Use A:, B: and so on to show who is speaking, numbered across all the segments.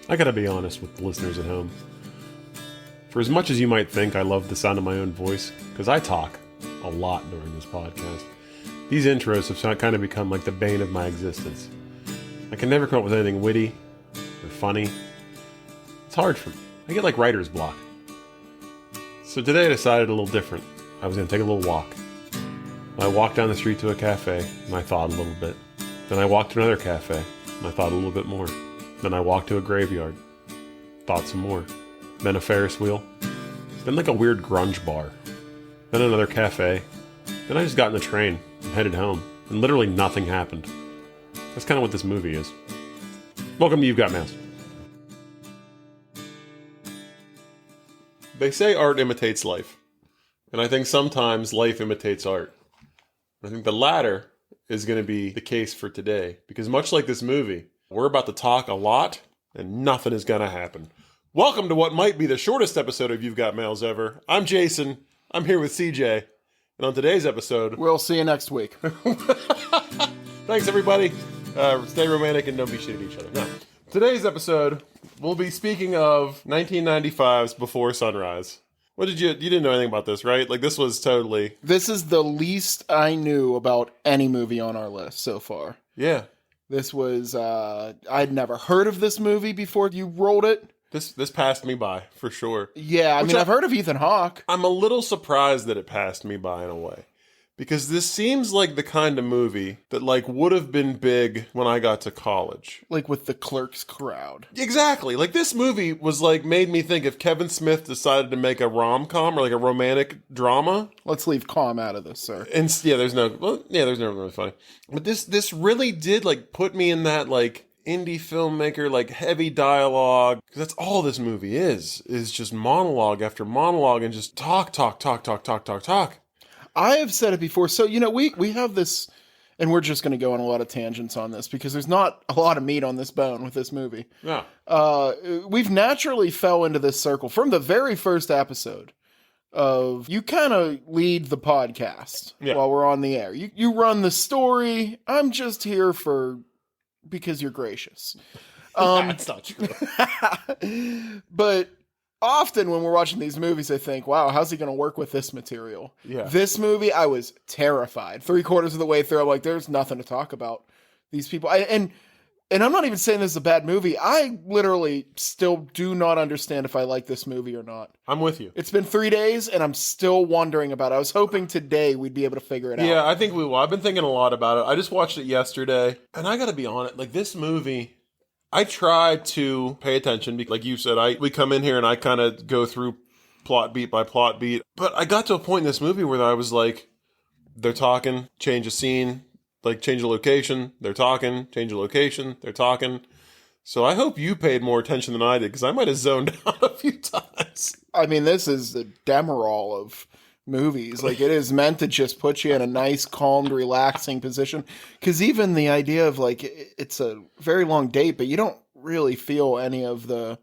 A: I gotta be honest with the listeners at home. For as much as you might think I love the sound of my own voice, because I talk a lot during this podcast, these intros have kind of become like the bane of my existence. I can never come up with anything witty or funny. It's hard for me. I get like writer's block. So today I decided a little different. I was going to take a little walk. I walked down the street to a cafe, and I thought a little bit. Then I walked to another cafe, and I thought a little bit more. Then I walked to a graveyard, thought some more. Then a Ferris wheel. Then like a weird grunge bar. Then another cafe. Then I just got in the train and headed home, and literally nothing happened. That's kind of what this movie is. Welcome to You've Got Mail. They say art imitates life, and I think sometimes life imitates art. I think the latter is going to be the case for today, because much like this movie, we're about to talk a lot, and nothing is going to happen. Welcome to what might be the shortest episode of You've Got Mails ever. I'm Jason. I'm here with CJ. And on today's episode...
B: We'll see you next week.
A: Thanks, everybody. Stay romantic and don't be shit at each other. Now, today's episode, we'll be speaking of 1995's Before Sunrise. What did you didn't know anything about this, right? Like, this was totally...
B: This is the least I knew about any movie on our list so far.
A: Yeah.
B: This was, I'd never heard of this movie before you rolled it.
A: This passed me by, for sure.
B: Yeah, I mean, I've heard of Ethan Hawke.
A: I'm a little surprised that it passed me by in a way. Because this seems like the kind of movie that, like, would have been big when I got to college.
B: Like with the Clerks crowd.
A: Exactly. Like, this movie was, like, made me think if Kevin Smith decided to make a rom-com or, like, a romantic drama.
B: Let's leave calm out of this, sir.
A: And, there's no really funny. But this really did, like, put me in that, like, indie filmmaker, like, heavy dialogue. Because that's all this movie is just monologue after monologue and just talk.
B: I have said it before. So, you know, we have this, and we're just going to go on a lot of tangents on this because there's not a lot of meat on this bone with this movie.
A: Yeah.
B: We've naturally fell into this circle from the very first episode of you kind of lead the podcast while we're on the air. You run the story. I'm just here because you're gracious.
A: That's not true.
B: But often when we're watching these movies, I think, wow, how's he going to work with this material?
A: Yeah.
B: This movie, I was terrified. 3/4 of the way through, I'm like, there's nothing to talk about. These people. And I'm not even saying this is a bad movie. I literally still do not understand if I like this movie or not.
A: I'm with you.
B: It's been 3 days, and I'm still wondering about it. I was hoping today we'd be able to figure it out.
A: Yeah, I think we will. I've been thinking a lot about it. I just watched it yesterday, and I got to be honest, like, this movie... I try to pay attention because, like you said, we come in here and I kind of go through plot beat by plot beat. But I got to a point in this movie where I was like, they're talking, change a scene, like change a location, they're talking, change a location, they're talking. So I hope you paid more attention than I did because I might have zoned out a few times.
B: I mean, this is the Demerol of movies. Like, it is meant to just put you in a nice, calmed, relaxing position. Because even the idea of, like, it's a very long date, but you don't really feel any of the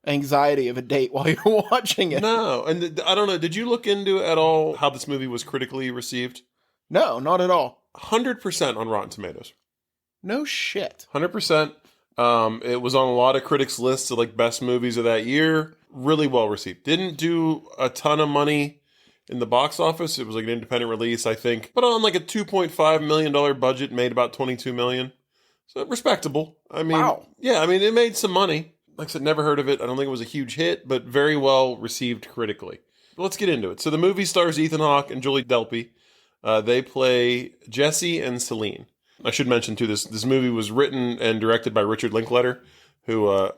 B: anxiety of a date while you're watching it.
A: No, and I don't know, did you look into at all how this movie was critically received?
B: No, not at all.
A: 100% on Rotten Tomatoes.
B: No shit.
A: 100%. It was on a lot of critics' lists of, like, best movies of that year. Really well received. Didn't do a ton of money in the box office. It was like an independent release, I think. But on like a $2.5 million budget, made about $22 million. So respectable. I mean,
B: wow.
A: Yeah, I mean, it made some money. Like I said, never heard of it. I don't think it was a huge hit, but very well received critically. But let's get into it. So the movie stars Ethan Hawke and Julie Delpy. They play Jesse and Celine. I should mention, too, this movie was written and directed by Richard Linklater, who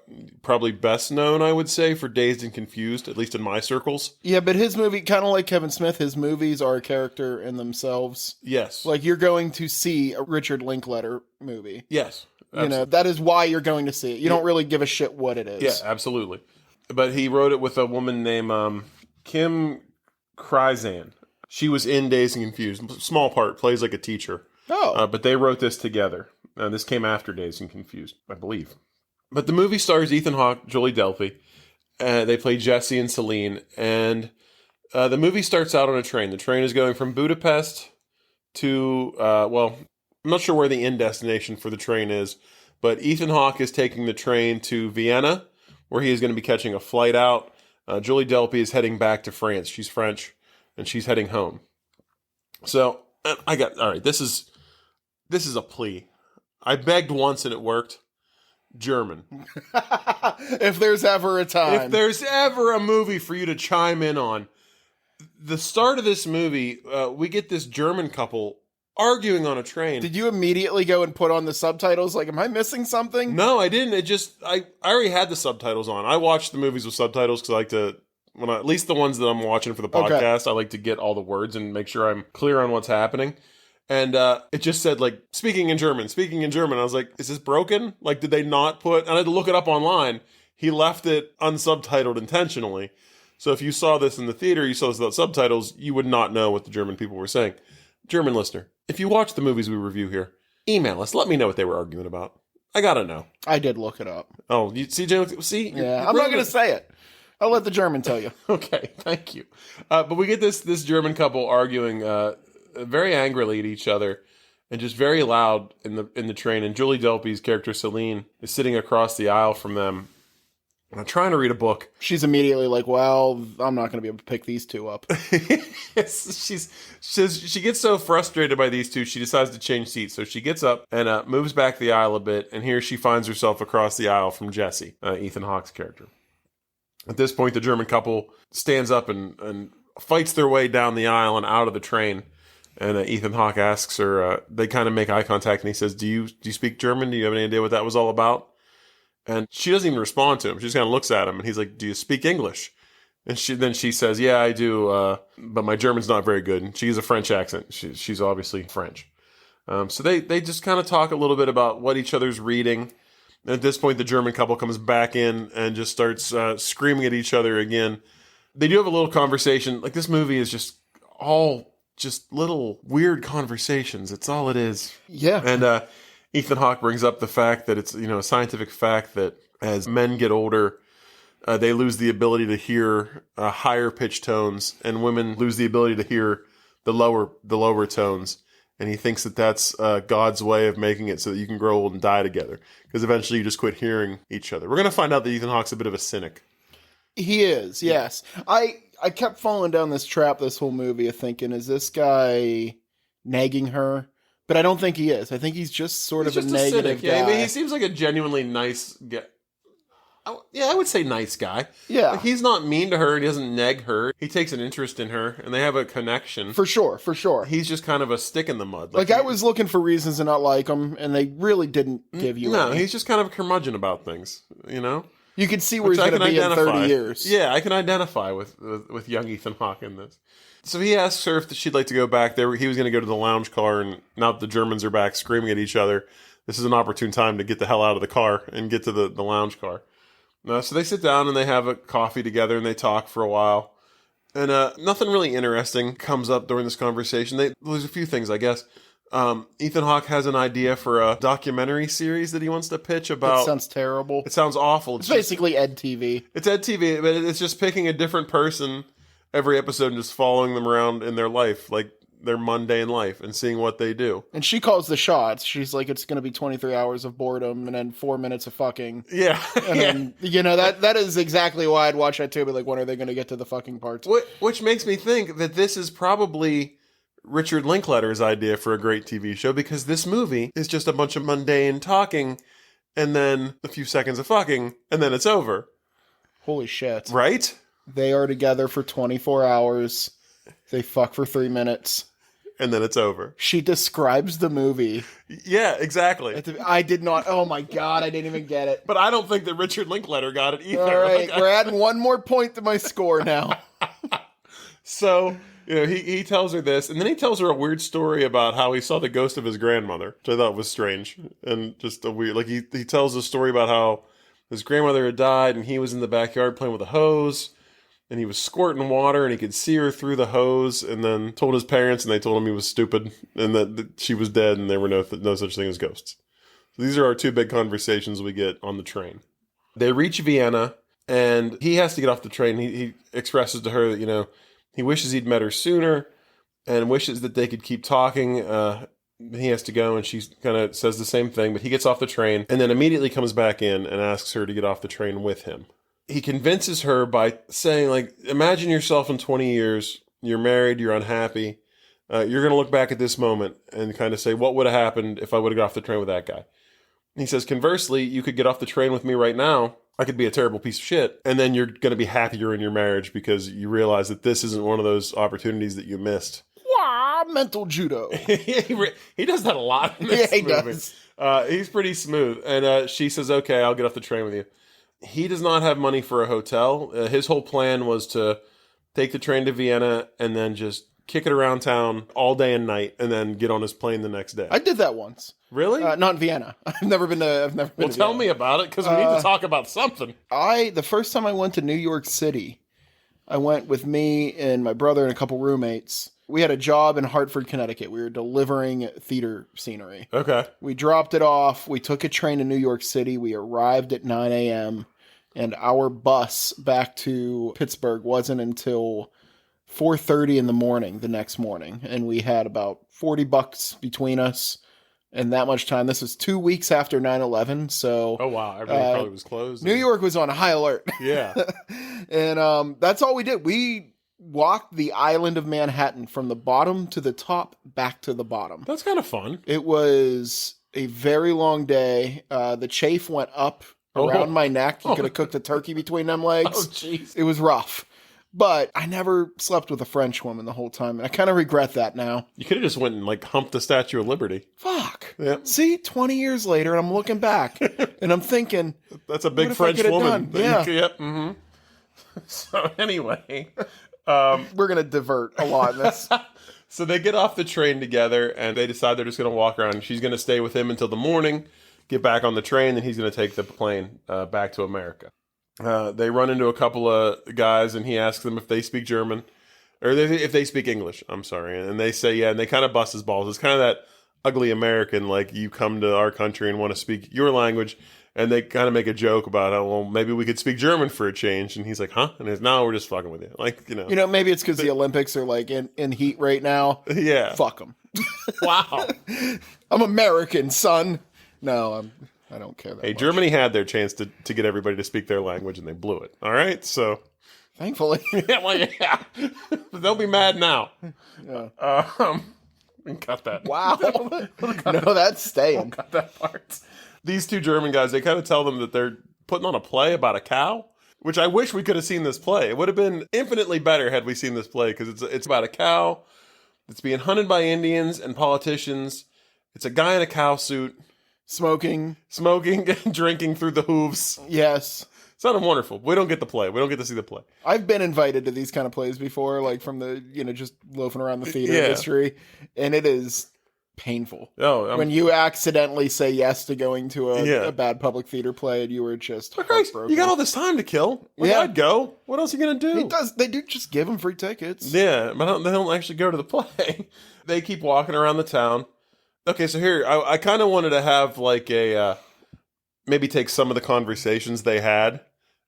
A: probably best known, I would say, for Dazed and Confused, at least in my circles.
B: Yeah, but his movie, kind of like Kevin Smith, his movies are a character in themselves.
A: Yes.
B: Like, you're going to see a Richard Linklater movie.
A: Yes.
B: Absolutely. You know, that is why you're going to see it. You don't really give a shit what it is.
A: Yeah, absolutely. But he wrote it with a woman named Kim Kryzan. She was in Dazed and Confused. Small part, plays like a teacher.
B: Oh.
A: But they wrote this together. This came after Dazed and Confused, I believe. But the movie stars Ethan Hawke, Julie Delpy. They play Jesse and Celine. And the movie starts out on a train. The train is going from Budapest to, I'm not sure where the end destination for the train is, But Ethan Hawke is taking the train to Vienna, where he is going to be catching a flight out. Julie Delpy is heading back to France. She's French, and she's heading home. So all right. This is a plea. I begged once and it worked. German.
B: If there's ever a time.
A: If there's ever a movie for you to chime in on, the start of this movie, we get this German couple arguing on a train.
B: Did you immediately go and put on the subtitles? Like, am I missing something?
A: No, I didn't. I already had the subtitles on. I watch the movies with subtitles because I like to, at least the ones that I'm watching for the podcast, I like to get all the words and make sure I'm clear on what's happening. And it just said, like, speaking in German. I was like, is this broken? Like, did they not put... And I had to look it up online. He left it unsubtitled intentionally. So if you saw this in the theater, you saw this without subtitles, you would not know what the German people were saying. German listener, if you watch the movies we review here, email us. Let me know what they were arguing about. I gotta know.
B: I did look it up.
A: Oh, you see, James? See?
B: Yeah, I'm not going to say it. I'll let the German tell you.
A: Okay, thank you. But we get this German couple arguing... very angrily at each other and just very loud in the train. And Julie Delpy's character, Celine, is sitting across the aisle from them, trying to read a book.
B: She's immediately like, well, I'm not going to be able to pick these two up.
A: She gets so frustrated by these two, she decides to change seats. So she gets up and moves back the aisle a bit. And here she finds herself across the aisle from Jesse, Ethan Hawke's character. At this point, the German couple stands up and fights their way down the aisle and out of the train. And Ethan Hawke asks her, they kind of make eye contact, and he says, do you speak German? Do you have any idea what that was all about? And she doesn't even respond to him. She just kind of looks at him, and he's like, do you speak English? And she says, yeah, I do, but my German's not very good. And she has a French accent. She's obviously French. So they just kind of talk a little bit about what each other's reading. And at this point, the German couple comes back in and just starts screaming at each other again. They do have a little conversation. Like, this movie is just all... just little weird conversations. It's all it is.
B: Yeah.
A: And Ethan Hawke brings up the fact that it's, a scientific fact that as men get older, they lose the ability to hear higher pitch tones, and women lose the ability to hear the lower tones. And he thinks that that's God's way of making it so that you can grow old and die together. Because eventually you just quit hearing each other. We're going to find out that Ethan Hawke's a bit of a cynic.
B: He is, yes. I kept falling down this trap this whole movie of thinking, is this guy nagging her? But I don't think he is. I think he's just sort of a negative guy.
A: Yeah, I mean, he seems like a genuinely nice guy. I would say nice guy.
B: Yeah.
A: Like, he's not mean to her. He doesn't neg her. He takes an interest in her, and they have a connection.
B: For sure.
A: He's just kind of a stick in the mud.
B: Like I was looking for reasons to not like him, and they really didn't give you any.
A: He's just kind of a curmudgeon about things,
B: You can see where he's going to be in 30 years.
A: Yeah, I can identify with young Ethan Hawke in this. So he asks her if she'd like to go back there. He was going to go to the lounge car, and now that the Germans are back screaming at each other, this is an opportune time to get the hell out of the car and get to the lounge car. So they sit down and they have a coffee together and they talk for a while. And nothing really interesting comes up during this conversation. There's a few things, I guess. Ethan Hawke has an idea for a documentary series that he wants to pitch about.
B: That sounds terrible.
A: It sounds awful.
B: It's basically Ed TV.
A: It's Ed TV, but it's just picking a different person every episode and just following them around in their life, like their mundane life, and seeing what they do.
B: And she calls the shots. She's like, it's going to be 23 hours of boredom and then 4 minutes of fucking.
A: Yeah.
B: And then, that is exactly why I'd watch that too. But like, when are they going to get to the fucking parts?
A: Which makes me think that this is probably Richard Linklater's idea for a great TV show, because this movie is just a bunch of mundane talking and then a few seconds of fucking and then it's over.
B: Holy shit.
A: Right?
B: They are together for 24 hours. They fuck for 3 minutes.
A: And then it's over.
B: She describes the movie.
A: Yeah, exactly.
B: I did not. Oh my God, I didn't even get it.
A: But I don't think that Richard Linklater got it either.
B: All right, we're adding one more point to my score now.
A: So, he tells her this, and then he tells her a weird story about how he saw the ghost of his grandmother, which I thought was strange. And just a weird, like he tells a story about how his grandmother had died, and he was in the backyard playing with a hose. And he was squirting water, and he could see her through the hose, and then told his parents, and they told him he was stupid, and that she was dead, and there were no such thing as ghosts. So these are our two big conversations we get on the train. They reach Vienna, and he has to get off the train. He expresses to her that, he wishes he'd met her sooner, and wishes that they could keep talking. he has to go, and she kind of says the same thing, but he gets off the train and then immediately comes back in and asks her to get off the train with him. He convinces her by saying, like, imagine yourself in 20 years, you're married, you're unhappy. You're going to look back at this moment and kind of say, what would have happened if I would have got off the train with that guy? And he says, conversely, you could get off the train with me right now. I could be a terrible piece of shit. And then you're going to be happier in your marriage because you realize that this isn't one of those opportunities that you missed.
B: Wah, mental judo.
A: He does that a lot in this movie. Does. He's pretty smooth. And she says, okay, I'll get off the train with you. He does not have money for a hotel. His whole plan was to take the train to Vienna and then just kick it around town all day and night and then get on his plane the next day.
B: I did that once.
A: Really?
B: Not in Vienna. I've never been to
A: Well, tell me about it, because we need to talk about something.
B: The first time I went to New York City, I went with me and my brother and a couple roommates. We had a job in Hartford, Connecticut. We were delivering theater scenery.
A: Okay.
B: We dropped it off. We took a train to New York City. We arrived at 9 a.m. and our bus back to Pittsburgh wasn't until 4:30 in the morning the next morning. And we had about $40 between us and that much time. This was 2 weeks after 9/11. So,
A: oh, wow. Everything probably was closed.
B: New York was on high alert.
A: Yeah.
B: And that's all we did. We walked the island of Manhattan from the bottom to the top, back to the bottom.
A: That's kind of fun.
B: It was a very long day. The chafe went up around my neck. You could have cooked a turkey between them legs.
A: Oh, jeez.
B: It was rough. But I never slept with a French woman the whole time, and I kind of regret that now.
A: You could have just went and, like, humped the Statue of Liberty.
B: Fuck.
A: Yeah.
B: See, 20 years later, and I'm looking back, and I'm thinking...
A: That's a big French woman.
B: Yeah.
A: Yep. Mm-hmm. So, anyway...
B: we're going to divert a lot in this.
A: So they get off the train together, and they decide they're just going to walk around. She's going to stay with him until the morning, get back on the train, and he's going to take the plane back to America. They run into a couple of guys, and he asks them if they speak German, or if they speak English, I'm sorry. And they say, yeah, and they kind of bust his balls. It's kind of that ugly American, like, you come to our country and want to speak your language, and they kind of make a joke about, oh, well, maybe we could speak German for a change. And he's like, huh? And he's, no, we're just fucking with you. Like,
B: You know, maybe it's because the Olympics are, like, in heat right now.
A: Yeah.
B: Fuck them.
A: Wow.
B: I'm American, son. No, I don't care that much.
A: Germany had their chance to get everybody to speak their language, and they blew it. All right? So...
B: Thankfully.
A: Yeah, well, yeah. They'll be mad now.
B: Yeah.
A: Cut that.
B: Wow. No, that's staying.
A: Cut that part. These two German guys, they kind of tell them that they're putting on a play about a cow, which I wish we could have seen this play. It would have been infinitely better had we seen this play, because it's about a cow that's being hunted by Indians and politicians. It's a guy in a cow suit.
B: Smoking,
A: and drinking through the hooves.
B: Yes.
A: Sounded wonderful. We don't get the play. We don't get to see the play.
B: I've been invited to these kind of plays before, like from the, just loafing around the theater industry, and it is painful.
A: Oh,
B: when you accidentally say yes to going to a bad public theater play, and you were just heartbroken.
A: You got all this time to kill. Like, I'd go. What else are you gonna do?
B: They do just give them free tickets.
A: Yeah, but they don't actually go to the play. They keep walking around the town. Okay, so here I kind of wanted to have like a maybe take some of the conversations they had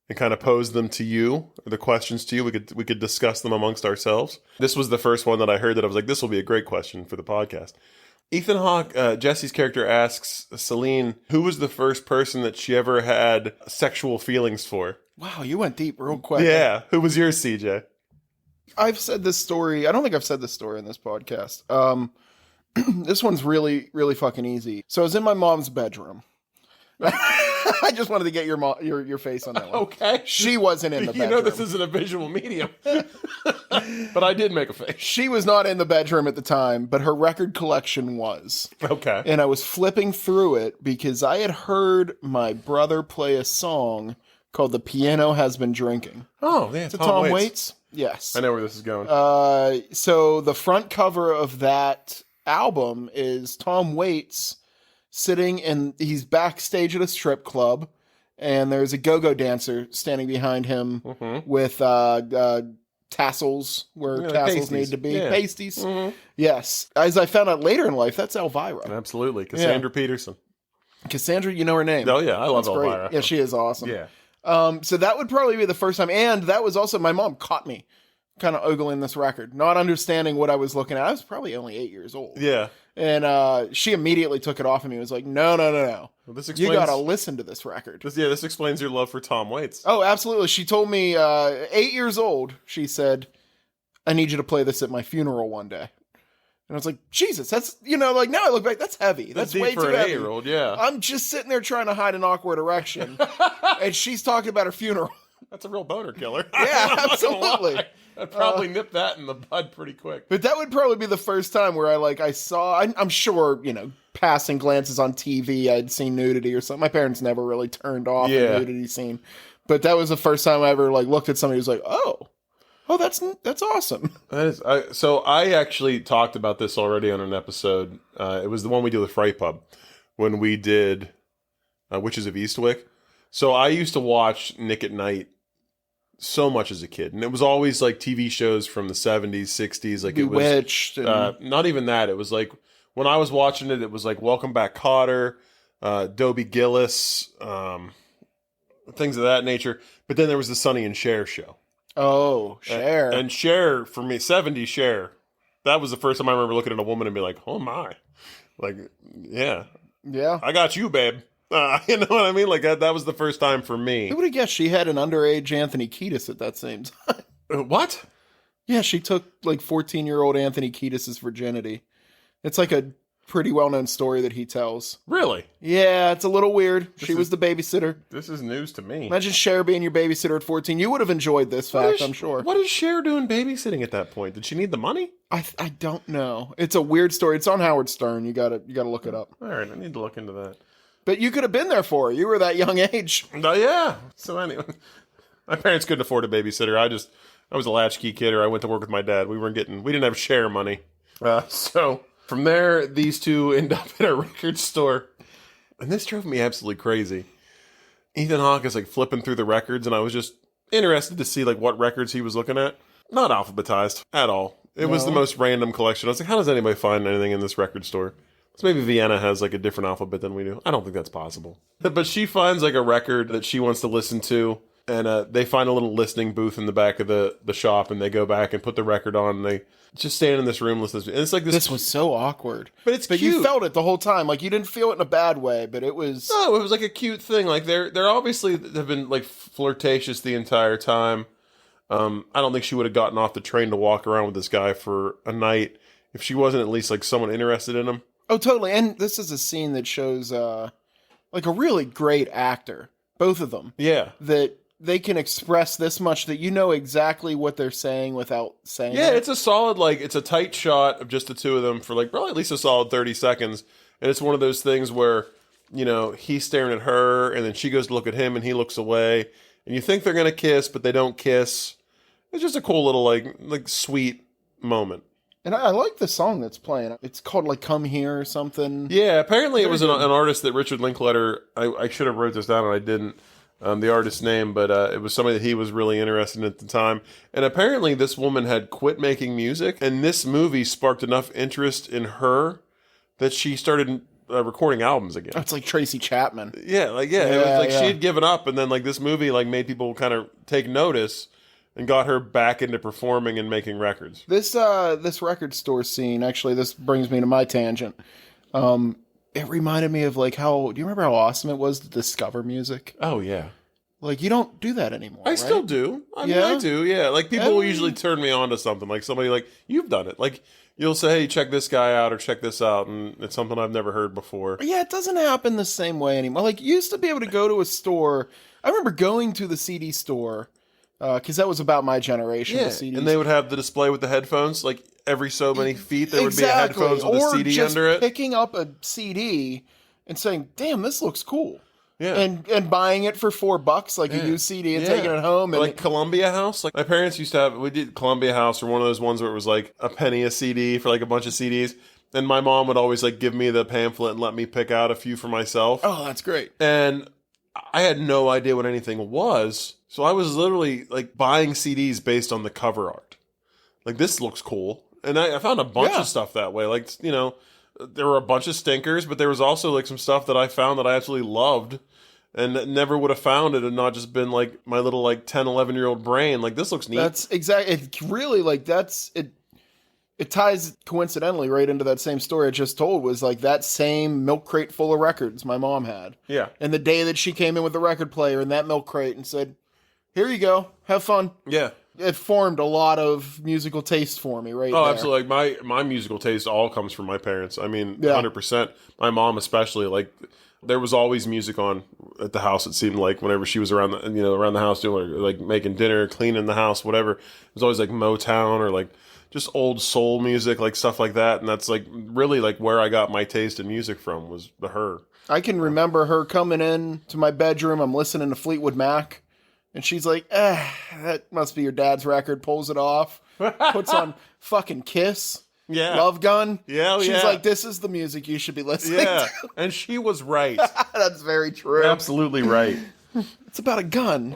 A: and kind of pose them to you, the questions to you. We could discuss them amongst ourselves. This was the first one that I heard that I was like, this will be a great question for the podcast. Ethan Hawke, Jesse's character, asks Celine, who was the first person that she ever had sexual feelings for?
B: Wow, you went deep real quick.
A: Yeah. Who was yours, CJ?
B: I've said this story. I don't think I've said this story in this podcast. This one's really, really fucking easy. So I was in my mom's bedroom. I just wanted to get your face on that one.
A: Okay.
B: She wasn't in the bedroom.
A: You know this isn't a visual medium. But I did make a face.
B: She was not in the bedroom at the time, but her record collection was.
A: Okay.
B: And I was flipping through it because I had heard my brother play a song called The Piano Has Been Drinking.
A: Oh, yeah.
B: It's Tom Waits. Yes.
A: I know where this is going.
B: So the front cover of that album is Tom Waits sitting, and he's backstage at a strip club, and there's a go-go dancer standing behind him with tassels where tassels
A: pasties.
B: need to be.
A: Yeah.
B: Pasties.
A: Mm-hmm.
B: Yes. As I found out later in life, that's Elvira.
A: Absolutely. Cassandra Peterson.
B: Cassandra, you know her name.
A: Oh, yeah. I love
B: That's
A: Elvira.
B: great. Yeah, she is awesome.
A: Yeah.
B: So that would probably be the first time. And that was also, my mom caught me kind of ogling this record, not understanding what I was looking at. I was probably only 8 years old.
A: Yeah.
B: And she immediately took it off of me. Was like, no.
A: Well, this
B: You
A: explains,
B: got to listen to this record.
A: this explains your love for Tom Waits.
B: Oh, absolutely. She told me 8 years old, she said, I need you to play this at my funeral one day. And I was like, Jesus, that's, like now I look back, that's heavy. That's
A: deep
B: way
A: for
B: too
A: an
B: heavy.
A: 8-year-old, yeah.
B: I'm just sitting there trying to hide an awkward erection. And she's talking about her funeral.
A: That's a real boner killer.
B: Yeah,
A: I'm not gonna
B: absolutely.
A: lie. I'd probably nip that in the bud pretty quick.
B: But that would probably be the first time where I saw, I'm sure, passing glances on TV, I'd seen nudity or something. My parents never really turned off a nudity scene. But that was the first time I ever looked at somebody who was like, oh, that's awesome.
A: That is, so I actually talked about this already on an episode. It was the one we did with Fright Pub when we did Witches of Eastwick. So I used to watch Nick at Night so much as a kid, and it was always like TV shows from the 70s, 60s. Like
B: Bewitched.
A: It was not even that. It was like when I was watching it, it was like Welcome Back, Kotter, Dobie Gillis, things of that nature. But then there was the Sonny and Cher show.
B: Oh, Cher.
A: And Cher, for me, 70s Cher, that was the first time I remember looking at a woman and be like, oh my. Like, yeah.
B: Yeah.
A: I got you, babe. You know what I mean? Like, that was the first time for me.
B: Who would have guessed she had an underage Anthony Kiedis at that same time?
A: What?
B: Yeah, she took 14-year-old Anthony Kiedis' virginity. It's like a pretty well-known story that he tells.
A: Really?
B: Yeah, it's a little weird. She was the babysitter.
A: This is news to me.
B: Imagine Cher being your babysitter at 14. You would have enjoyed this fact, I'm sure.
A: What is Cher doing babysitting at that point? Did she need the money?
B: I don't know. It's a weird story. It's on Howard Stern. You gotta look it up.
A: All right, I need to look into that.
B: But you could have been there for her. You were that young age.
A: Yeah. So anyway, my parents couldn't afford a babysitter. I was a latchkey kid, or I went to work with my dad. We didn't have Cher money. So from there, these two end up at a record store. And this drove me absolutely crazy. Ethan Hawke is flipping through the records, and I was just interested to see what records he was looking at. Not alphabetized at all. It was the most random collection. I was like, how does anybody find anything in this record store? So maybe Vienna has a different alphabet than we do. I don't think that's possible. But she finds a record that she wants to listen to, and they find a little listening booth in the back of the shop, and they go back and put the record on, and they just stand in this room listening. And it's
B: This was so awkward.
A: But cute.
B: You felt it the whole time. You didn't feel it in a bad way, but it was...
A: No, it was a cute thing. They're obviously have been flirtatious the entire time. I don't think she would have gotten off the train to walk around with this guy for a night if she wasn't at least someone interested in him.
B: Oh, totally. And this is a scene that shows a really great actor, both of them.
A: Yeah.
B: That they can express this much that you know exactly what they're saying without saying it.
A: It's a solid, it's a tight shot of just the two of them for probably at least a solid 30 seconds. And it's one of those things where, he's staring at her and then she goes to look at him and he looks away. And you think they're going to kiss, but they don't kiss. It's just a cool little, sweet moment.
B: And I like the song that's playing. It's called Come Here or something.
A: Yeah, apparently it was an artist that Richard Linklater, I should have wrote this down and I didn't, the artist's name, but it was somebody that he was really interested in at the time. And apparently this woman had quit making music, and this movie sparked enough interest in her that she started recording albums again.
B: It's like Tracy Chapman.
A: Yeah, it was she had given up, and then this movie made people kind of take notice and got her back into performing and making records.
B: This record store scene, actually, this brings me to my tangent. It reminded me of do you remember how awesome it was to discover music?
A: Oh yeah.
B: You don't do that anymore.
A: I still do. I mean, I do. Yeah. People will usually turn me on to something. Somebody you've done it. You'll say, hey, check this guy out or check this out. And it's something I've never heard before.
B: Yeah, it doesn't happen the same way anymore. You used to be able to go to a store. I remember going to the CD store because that was about my generation.
A: Yeah,
B: the CDs.
A: And they would have the display with the headphones. Every so many feet, there would be headphones with a CD under it.
B: Picking up a CD and saying, damn, this looks cool.
A: Yeah.
B: And buying it for $4, a used CD, and taking it home. And
A: Columbia House. My parents used to have, we did Columbia House, or one of those ones where it was a penny a CD for a bunch of CDs. And my mom would always give me the pamphlet and let me pick out a few for myself.
B: Oh, that's great.
A: And I had no idea what anything was. So I was literally buying CDs based on the cover art. This looks cool. And I found a bunch of stuff that way. There were a bunch of stinkers, but there was also some stuff that I found that I absolutely loved. and never would have found it and not just been like my little like 10, 11-year-old brain. Like, this looks neat.
B: That's exactly. It really like that's it. It ties coincidentally right into that same story I just told. Was like that same milk crate full of records my mom had.
A: Yeah.
B: And the day that she came in with the record player in that milk crate and said, "Here you go, have fun."
A: Yeah.
B: It formed a lot of musical taste for me, right?
A: Oh,
B: there.
A: absolutely. Like my musical taste all comes from my parents. I mean,
B: Yeah.
A: 100%. My mom especially, like, there was always music on at the house. It seemed like whenever she was around the house doing like making dinner, cleaning the house, whatever. It was always like Motown or like just old soul music, like stuff like that. And that's like really like where I got my taste in music from, was her.
B: I can remember her coming in to my bedroom. I'm listening to Fleetwood Mac, and she's like, that must be your dad's record." Pulls it off, puts on fucking Kiss.
A: Yeah.
B: Love Gun.
A: Yeah,
B: She's
A: yeah.
B: like, "This is the music you should be listening
A: Yeah.
B: to."
A: And she was right.
B: That's very true.
A: Absolutely right.
B: It's about a gun.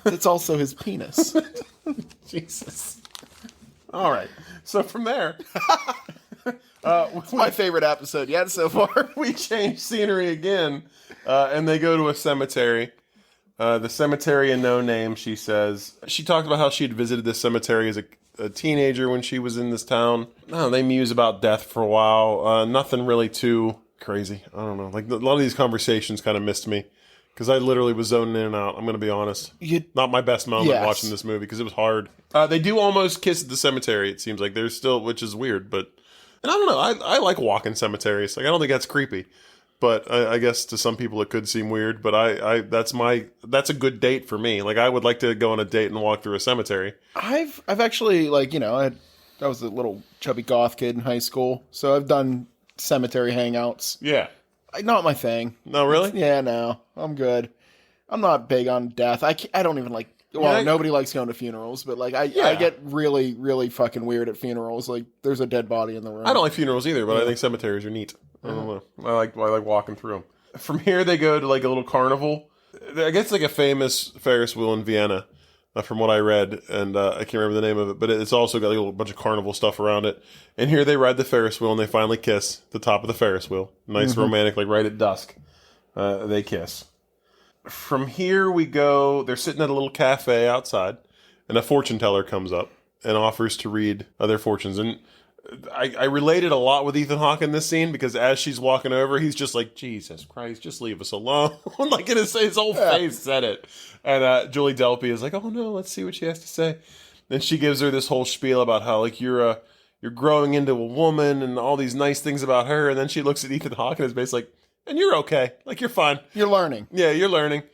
B: It's also his penis.
A: Jesus. All right. So from there,
B: It's my favorite episode yet so far.
A: we change scenery again, and they go to a cemetery. The cemetery in No Name, she says. She talked about how she had visited this cemetery as a teenager when she was in this town. No, they muse about death for a while. Nothing really too crazy. I don't know. Like, a lot of these conversations kind of missed me, because I literally was zoning in and out. I'm going to be honest. Not my best moment
B: Yes.
A: watching this movie, because it was hard. They do almost kiss at the cemetery, it seems like. There's still, which is weird, but... And I don't know, I like walking cemeteries. Like, I don't think that's creepy. But I guess to some people it could seem weird. But that's a good date for me. Like, I would like to go on a date and walk through a cemetery.
B: I've actually, like, I was a little chubby goth kid in high school, so I've done cemetery hangouts.
A: Yeah.
B: Not my thing.
A: No, really?
B: Yeah, no, I'm good. I'm not big on death. I don't even like. Well,
A: Yeah,
B: nobody likes going to funerals, but like I get really, really fucking weird at funerals. Like, there's a dead body in the room.
A: I don't like funerals either, but I think cemeteries are neat. I don't know. I like walking through them. From here, they go to like a little carnival. I guess like a famous Ferris wheel in Vienna, from what I read, and I can't remember the name of it, but it's also got like a little bunch of carnival stuff around it. And here they ride the Ferris wheel, and they finally kiss at the top of the Ferris wheel. Nice romantic, like right at dusk. They kiss. From here we go, they're sitting at a little cafe outside, and a fortune teller comes up and offers to read their fortunes. And I related a lot with Ethan Hawke in this scene, because as she's walking over, he's just like, "Jesus Christ, just leave us alone." Like, in his whole face said it. And Julie Delpy is like, "Oh no, let's see what she has to say." And she gives her this whole spiel about how, like, you're growing into a woman and all these nice things about her. And then she looks at Ethan Hawke and is basically like, "And you're okay. Like, you're fine.
B: You're learning."
A: Yeah, you're learning."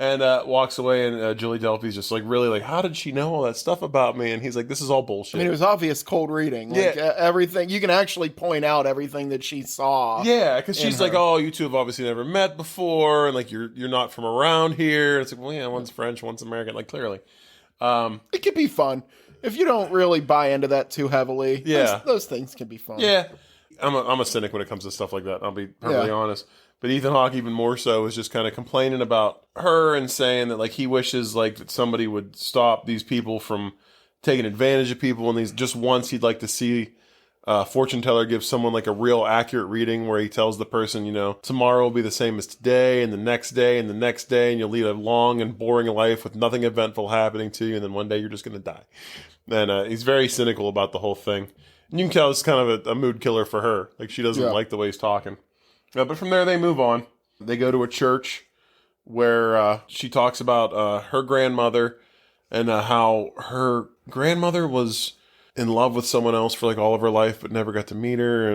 A: And walks away, and Julie Delpy's just like, really like, "How did she know all that stuff about me?" And he's like, "This is all bullshit."
B: I mean, it was obvious cold reading. Like, everything. You can actually point out everything that she saw.
A: Yeah, because she's
B: her.
A: like, "Oh, you two have obviously never met before, and like you're not from around here." And it's like, well, yeah, one's French, one's American, like clearly.
B: It could be fun if you don't really buy into that too heavily.
A: Yeah.
B: those things can be fun.
A: Yeah, I'm a cynic when it comes to stuff like that. I'll be perfectly honest. But Ethan Hawke, even more so, is just kind of complaining about her and saying that like he wishes like that somebody would stop these people from taking advantage of people. And these just once he'd like to see fortune teller give someone like a real accurate reading where he tells the person, tomorrow will be the same as today, and the next day, and the next day, and you'll lead a long and boring life with nothing eventful happening to you, and then one day you're just going to die. And he's very cynical about the whole thing. And you can tell it's kind of a mood killer for her. Like, she doesn't like the way he's talking. But from there, they move on. They go to a church where she talks about her grandmother and how her grandmother was in love with someone else for like all of her life, but never got to meet her.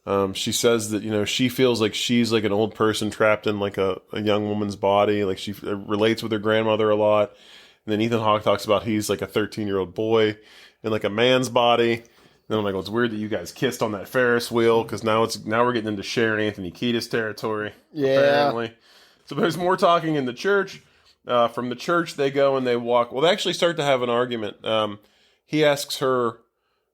A: And she says that, she feels like she's like an old person trapped in like a young woman's body. Like, she relates with her grandmother a lot. And then Ethan Hawke talks about he's like a 13-year-old boy in like a man's body. Then I'm like, well, it's weird that you guys kissed on that Ferris wheel, because now we're getting into Sharon Anthony Kiedis territory.
B: Yeah.
A: Apparently. So there's more talking in the church. From the church, they go and they walk. Well, they actually start to have an argument. He asks her,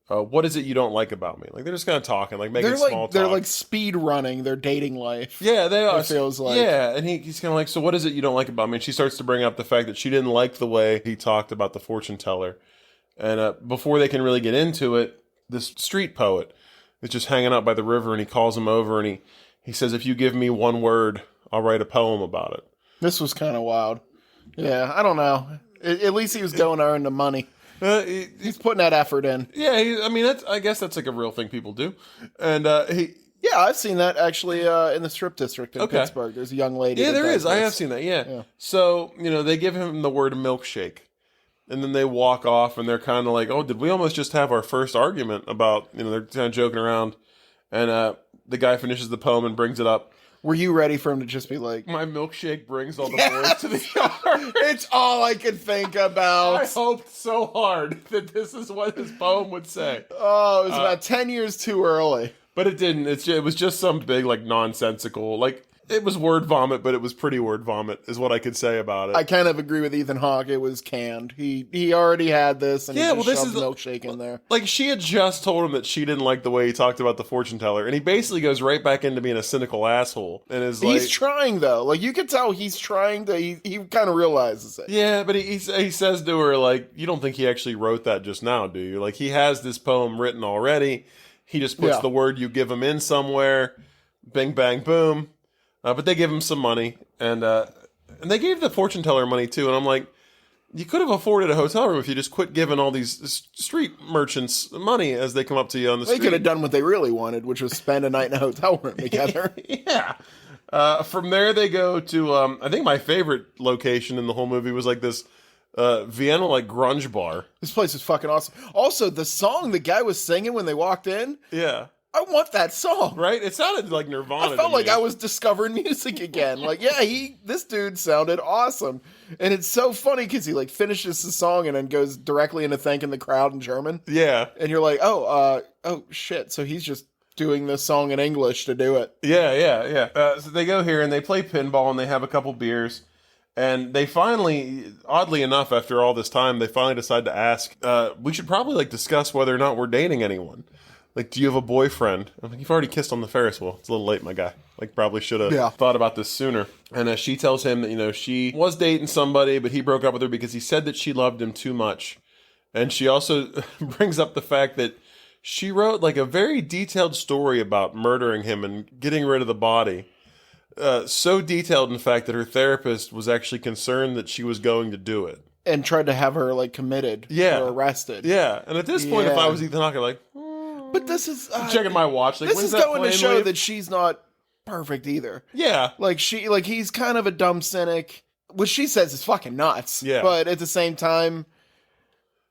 A: "What is it you don't like about me?" Like, they're just kind of talking, like making small talk.
B: They're like speed running their dating life.
A: Yeah, they are.
B: It feels like.
A: Yeah, and he's kind of like, "So what is it you don't like about me?" And she starts to bring up the fact that she didn't like the way he talked about the fortune teller. And before they can really get into it, this street poet is just hanging out by the river, and he calls him over, and he says, "If you give me one word, I'll write a poem about it."
B: This was kind of wild. Yeah, I don't know. At least he was going to earn the money. He's putting that effort in.
A: Yeah, I mean, I guess that's like a real thing people do. And
B: Yeah, I've seen that actually in the strip district in Pittsburgh. There's a young lady.
A: Yeah,
B: that
A: there
B: does
A: is. I
B: this.
A: have seen that. Yeah. So they give him the word milkshake, and then they walk off, and they're kind of like, "Oh, did we almost just have our first argument about?" They're kind of joking around, and the guy finishes the poem and brings it up.
B: Were you ready for him to just be like,
A: "My milkshake brings all the boys to the yard"?
B: It's all I could think about.
A: I hoped so hard that this is what his poem would say.
B: Oh, it was about 10 years too early.
A: But it didn't. It was just some big, like, nonsensical, like, it was word vomit, but it was pretty word vomit, is what I could say about it.
B: I kind of agree with Ethan Hawke. It was canned. He already had this, and he just shoved milkshake in there.
A: Like, she had just told him that she didn't like the way he talked about the fortune teller, and he basically goes right back into being a cynical asshole, and is like...
B: He's trying, though. Like, you can tell he's trying to... He kind of realizes it.
A: Yeah, but he says to her, like, you don't think he actually wrote that just now, do you? Like, he has this poem written already. He just puts the word you give him in somewhere. Bing, bang, boom. But they give him some money. And they gave the fortune teller money, too. And I'm like, you could have afforded a hotel room if you just quit giving all these street merchants money as they come up to you on the street.
B: They could have done what they really wanted, which was spend a night in a hotel room together.
A: Yeah. From there, they go to, I think my favorite location in the whole movie was like this Vienna, like, grunge bar.
B: This place is fucking awesome. Also, the song the guy was singing when they walked in,
A: yeah,
B: I want that song.
A: Right? It sounded like Nirvana.
B: I felt like I was discovering music again. Like, yeah, this dude sounded awesome. And it's so funny because he, like, finishes the song and then goes directly into thanking the crowd in German.
A: Yeah.
B: And you're like, oh, shit. So he's just doing this song in English to do it.
A: Yeah. So they go here and they play pinball and they have a couple beers. And they finally, oddly enough, after all this time, they finally decide to ask, we should probably, like, discuss whether or not we're dating anyone. Like, do you have a boyfriend? I'm like, you've already kissed on the Ferris wheel. It's a little late, my guy. Like, probably should have thought about this sooner. And she tells him that, she was dating somebody, but he broke up with her because he said that she loved him too much. And she also brings up the fact that she wrote, like, a very detailed story about murdering him and getting rid of the body. So detailed, in fact, that her therapist was actually concerned that she was going to do it.
B: And tried to have her, like, committed or arrested.
A: Yeah. And at this point, if I was Ethan Hawke, I'd be like...
B: But this is...
A: checking my watch. Like,
B: this is going to show that she's not perfect either.
A: Yeah.
B: Like, he's kind of a dumb cynic. What she says is fucking nuts.
A: Yeah.
B: But at the same time,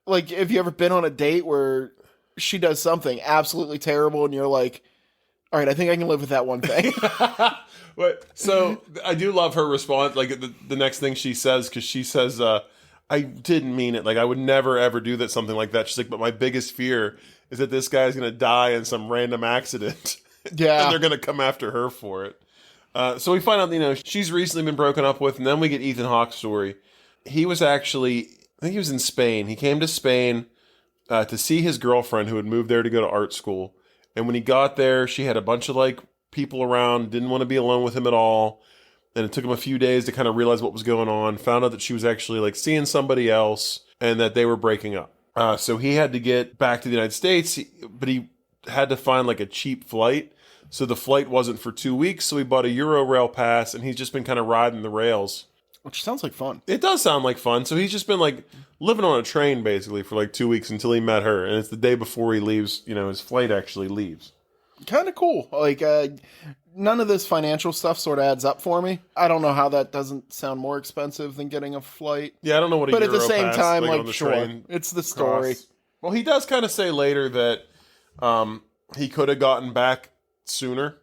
B: like, have you ever been on a date where she does something absolutely terrible and you're like, all right, I think I can live with that one thing.
A: So I do love her response. Like, the next thing she says, because she says, I didn't mean it. Like, I would never, ever do that, something like that. She's like, but my biggest fear is that this guy's going to die in some random accident.
B: Yeah.
A: And they're going to come after her for it. So we find out, she's recently been broken up with, and then we get Ethan Hawke's story. He was actually, I think he was in Spain. He came to Spain to see his girlfriend who had moved there to go to art school. And when he got there, she had a bunch of, like, people around, didn't want to be alone with him at all. And it took him a few days to kind of realize what was going on. Found out that she was actually, like, seeing somebody else and that they were breaking up. So he had to get back to the United States, but he had to find, like, a cheap flight. So the flight wasn't for 2 weeks, so he bought a Euro-Rail pass, and he's just been kind of riding the rails.
B: Which sounds like fun.
A: It does sound like fun. So he's just been, like, living on a train, basically, for, like, 2 weeks until he met her. And it's the day before he leaves, his flight actually leaves.
B: Kind of cool. Like, none of this financial stuff sort of adds up for me. I don't know how that doesn't sound more expensive than getting a flight.
A: Yeah, I don't know what a
B: But at the
A: Euro
B: same
A: pass,
B: time,
A: on
B: like,
A: the
B: sure,
A: train
B: it's the story.
A: costs. Well, he does kind of say later that he could have gotten back sooner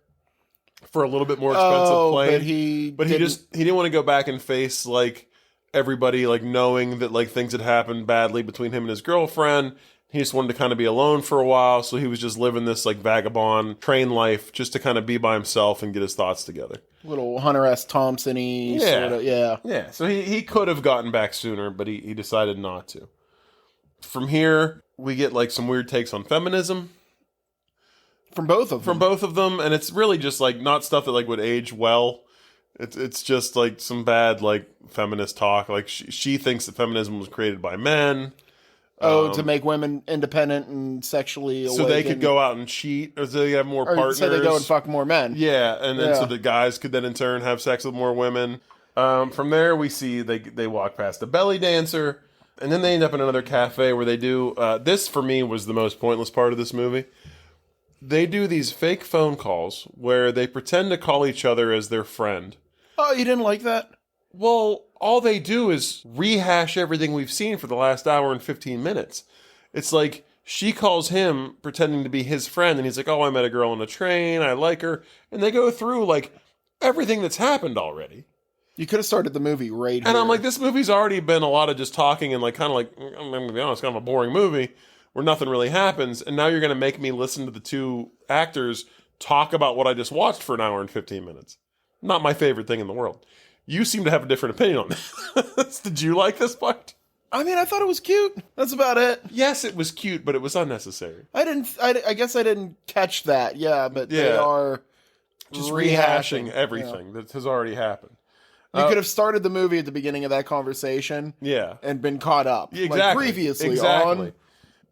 A: for a little bit more expensive plane.
B: But
A: he didn't want to go back and face, like, everybody, like, knowing that, like, things had happened badly between him and his girlfriend. He just wanted to kind of be alone for a while, so he was just living this, like, vagabond train life just to kind of be by himself and get his thoughts together.
B: Little Hunter S. Thompson-y sort of, yeah.
A: Yeah, so he could have gotten back sooner, but he decided not to. From here, we get, like, some weird takes on feminism.
B: From both of them.
A: And it's really just, like, not stuff that, like, would age well. It's just, like, some bad, like, feminist talk. Like, she thinks that feminism was created by men.
B: To make women independent and sexually awakened.
A: So they could go out and cheat, or so they have more partners.
B: So they go and fuck more men.
A: Yeah, and then so the guys could then in turn have sex with more women. From there, we see they walk past the belly dancer, and then they end up in another cafe where they do. This for me was the most pointless part of this movie. They do these fake phone calls where they pretend to call each other as their friend.
B: Oh, you didn't like that?
A: Well, all they do is rehash everything we've seen for the last hour and 15 minutes. It's like she calls him pretending to be his friend, and he's like, oh, I met a girl on a train, I like her. And they go through, like, everything that's happened already.
B: You could have started the movie right here.
A: And I'm like, this movie's already been a lot of just talking and, like, kind of like, I'm going to be honest, kind of a boring movie where nothing really happens. And now you're going to make me listen to the two actors talk about what I just watched for an hour and 15 minutes. Not my favorite thing in the world. You seem to have a different opinion on this. Did you like this part?
B: I mean, I thought it was cute. That's about it.
A: Yes, it was cute, but it was unnecessary.
B: I guess I didn't catch that. Yeah, but they are
A: just rehashing everything that has already happened.
B: You could have started the movie at the beginning of that conversation.
A: Yeah.
B: And been caught up.
A: Exactly.
B: Like previously on.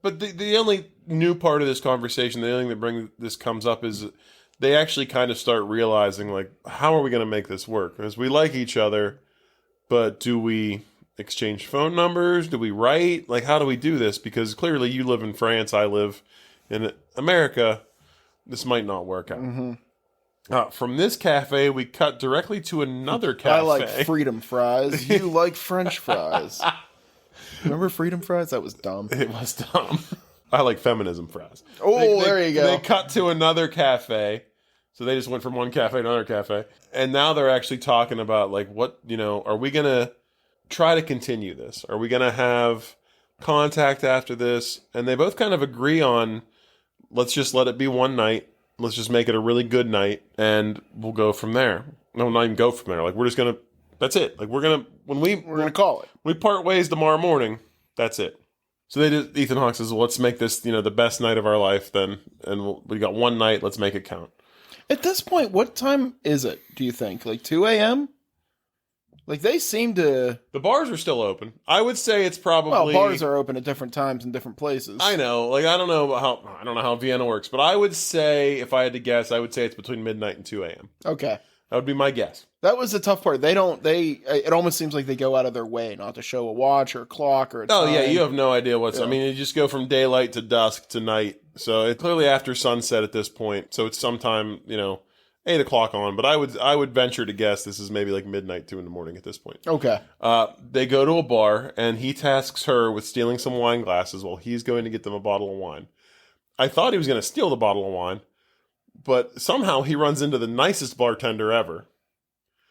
A: But the only new part of this conversation, the only thing this comes up is they actually kind of start realizing, like, how are we going to make this work? Because we like each other, but do we exchange phone numbers? Do we write? Like, how do we do this? Because clearly you live in France, I live in America. This might not work out.
B: Mm-hmm.
A: From this cafe, we cut directly to another cafe.
B: I like freedom fries. You like French fries. Remember freedom fries? That was dumb.
A: It was dumb. I like feminism fries.
B: Oh, there you go.
A: They cut to another cafe. So they just went from one cafe to another cafe. And now they're actually talking about, like, what, are we going to try to continue this? Are we going to have contact after this? And they both kind of agree on, let's just let it be one night. Let's just make it a really good night, and we'll go from there. No, not even go from there. Like, we're just going to, that's it. Like, we're going to
B: call it.
A: We part ways tomorrow morning. That's it. So Ethan Hawke says, well, let's make this, the best night of our life then. And we got one night. Let's make it count.
B: At this point, what time is it, do you think? Like 2 a.m.? Like, they seem to...
A: The bars are still open. I would say it's probably...
B: Well, bars are open at different times in different places.
A: I know. Like, I don't know how Vienna works, but I would say, if I had to guess, I would say it's between midnight and 2 a.m.
B: Okay.
A: That would be my guess.
B: That was the tough part. It almost seems like they go out of their way not to show a watch or a clock or a time.
A: Oh, yeah, you have no idea what's... Yeah. I mean, you just go from daylight to dusk to night. So it's clearly after sunset at this point. So it's sometime, 8 o'clock on, but I would venture to guess this is maybe like midnight, 2 in the morning at this point.
B: Okay.
A: They go to a bar, and he tasks her with stealing some wine glasses while he's going to get them a bottle of wine. I thought he was going to steal the bottle of wine, but somehow he runs into the nicest bartender ever.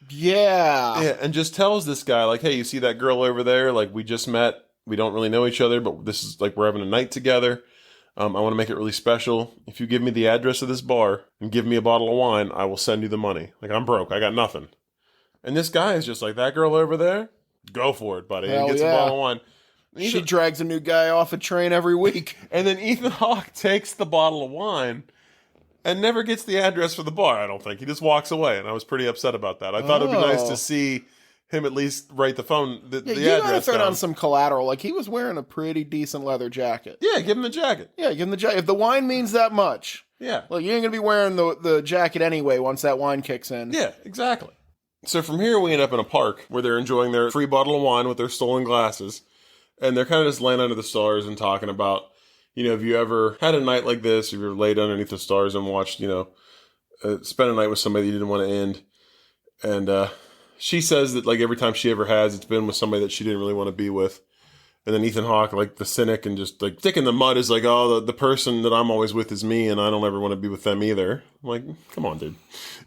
B: Yeah,
A: and just tells this guy, like, hey, you see that girl over there? Like, we just met. We don't really know each other, but this is like we're having a night together. I want to make it really special. If you give me the address of this bar and give me a bottle of wine, I will send you the money. Like, I'm broke. I got nothing. And this guy is just like, that girl over there? Go for it, buddy.
B: Hell
A: and gets a bottle of wine.
B: She drags a new guy off a train every week.
A: And then Ethan Hawke takes the bottle of wine and never gets the address for the bar, I don't think. He just walks away, and I was pretty upset about that. I thought it would be nice to see him at least write the address down. You gotta throw down
B: some collateral. Like, he was wearing a pretty decent leather jacket.
A: Yeah, give him the jacket.
B: Yeah, give him the jacket. If the wine means that much.
A: Yeah.
B: Like, you ain't gonna be wearing the jacket anyway once that wine kicks in.
A: Yeah, exactly. So from here, we end up in a park where they're enjoying their free bottle of wine with their stolen glasses. And they're kind of just laying under the stars and talking about, have you ever had a night like this? If you're laid underneath the stars and watched, spend a night with somebody you didn't want to end. And, she says that, like, every time she ever has, it's been with somebody that she didn't really want to be with. And then Ethan Hawke, like, the cynic and just, like, stick in the mud is like, oh, the person that I'm always with is me, and I don't ever want to be with them either. I'm like, come on, dude.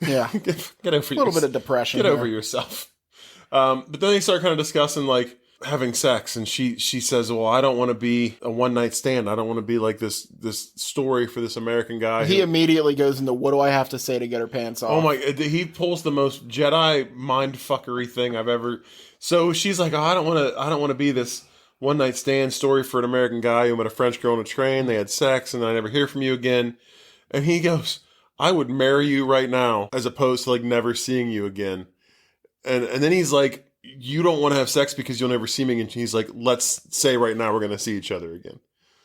B: Yeah.
A: get over yourself.
B: A little bit of depression.
A: Get over yourself. But then they start kind of discussing, like, having sex, and she says, well, I don't want to be a one-night stand. I don't want to be like this story for this American guy.
B: He immediately goes into, what do I have to say to get her pants off?
A: Oh my, he pulls the most Jedi mindfuckery thing I've ever. So she's like, oh, I don't want to be this one-night stand story for an American guy who met a French girl on a train, they had sex, and then I never hear from you again. And he goes, I would marry you right now as opposed to, like, never seeing you again. And then he's like, you don't want to have sex because you'll never see me. And he's like, let's say right now we're going to see each other again.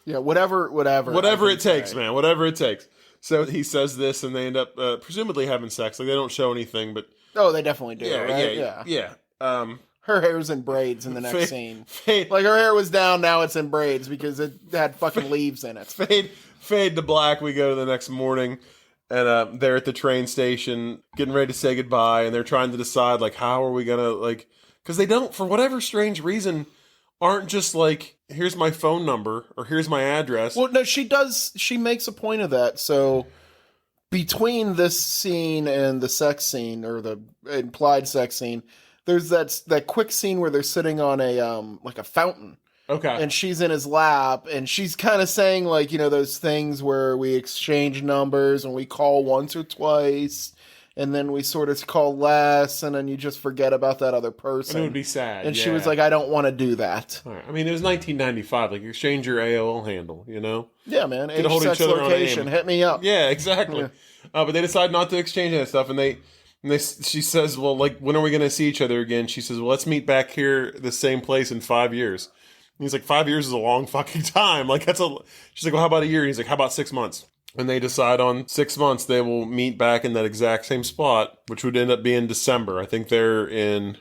B: Yeah, whatever
A: it takes, man. Whatever it takes. So he says this, and they end up presumably having sex. Like, they don't show anything, but...
B: Oh, they definitely do, right?
A: Yeah.
B: Her hair's in braids in the next scene.
C: Fade,
B: Like her hair was down, now it's in braids because it had fucking leaves in it.
C: fade to black. We go to the next morning, and they're at the train station getting ready to say goodbye, and they're trying to decide like how are we gonna like, because they don't, for whatever strange reason, aren't just like, here's my phone number or here's my address.
B: Well, no, she does. She makes a point of that. So between this scene and the sex scene or the implied sex scene, there's that quick scene where they're sitting on a like a fountain.
C: Okay.
B: And she's in his lap, and she's kind of saying, like, you know, those things where we exchange numbers and we call once or twice, and then we sort of call less, and then you just forget about that other person.
C: And it would be sad.
B: And
C: yeah.
B: she was like, I don't want to do that.
C: All right. I mean, it was 1995. Like, you exchange your AOL handle, you know?
B: Yeah, man.
C: Get
B: Age,
C: a hold of
B: sex,
C: each other on
B: location.
C: AIM.
B: Hit me up.
C: Yeah, exactly.
B: Yeah.
C: But they decide not to exchange that stuff, and she says, well, like, when are we going to see each other again? She says, well, let's meet back here, the same place in 5 years. And he's like, 5 years is a long fucking time. Like, she's like, well, how about a year? He's like, how about 6 months? And they decide on 6 months they will meet back in that exact same spot, which would end up being December. I think they're in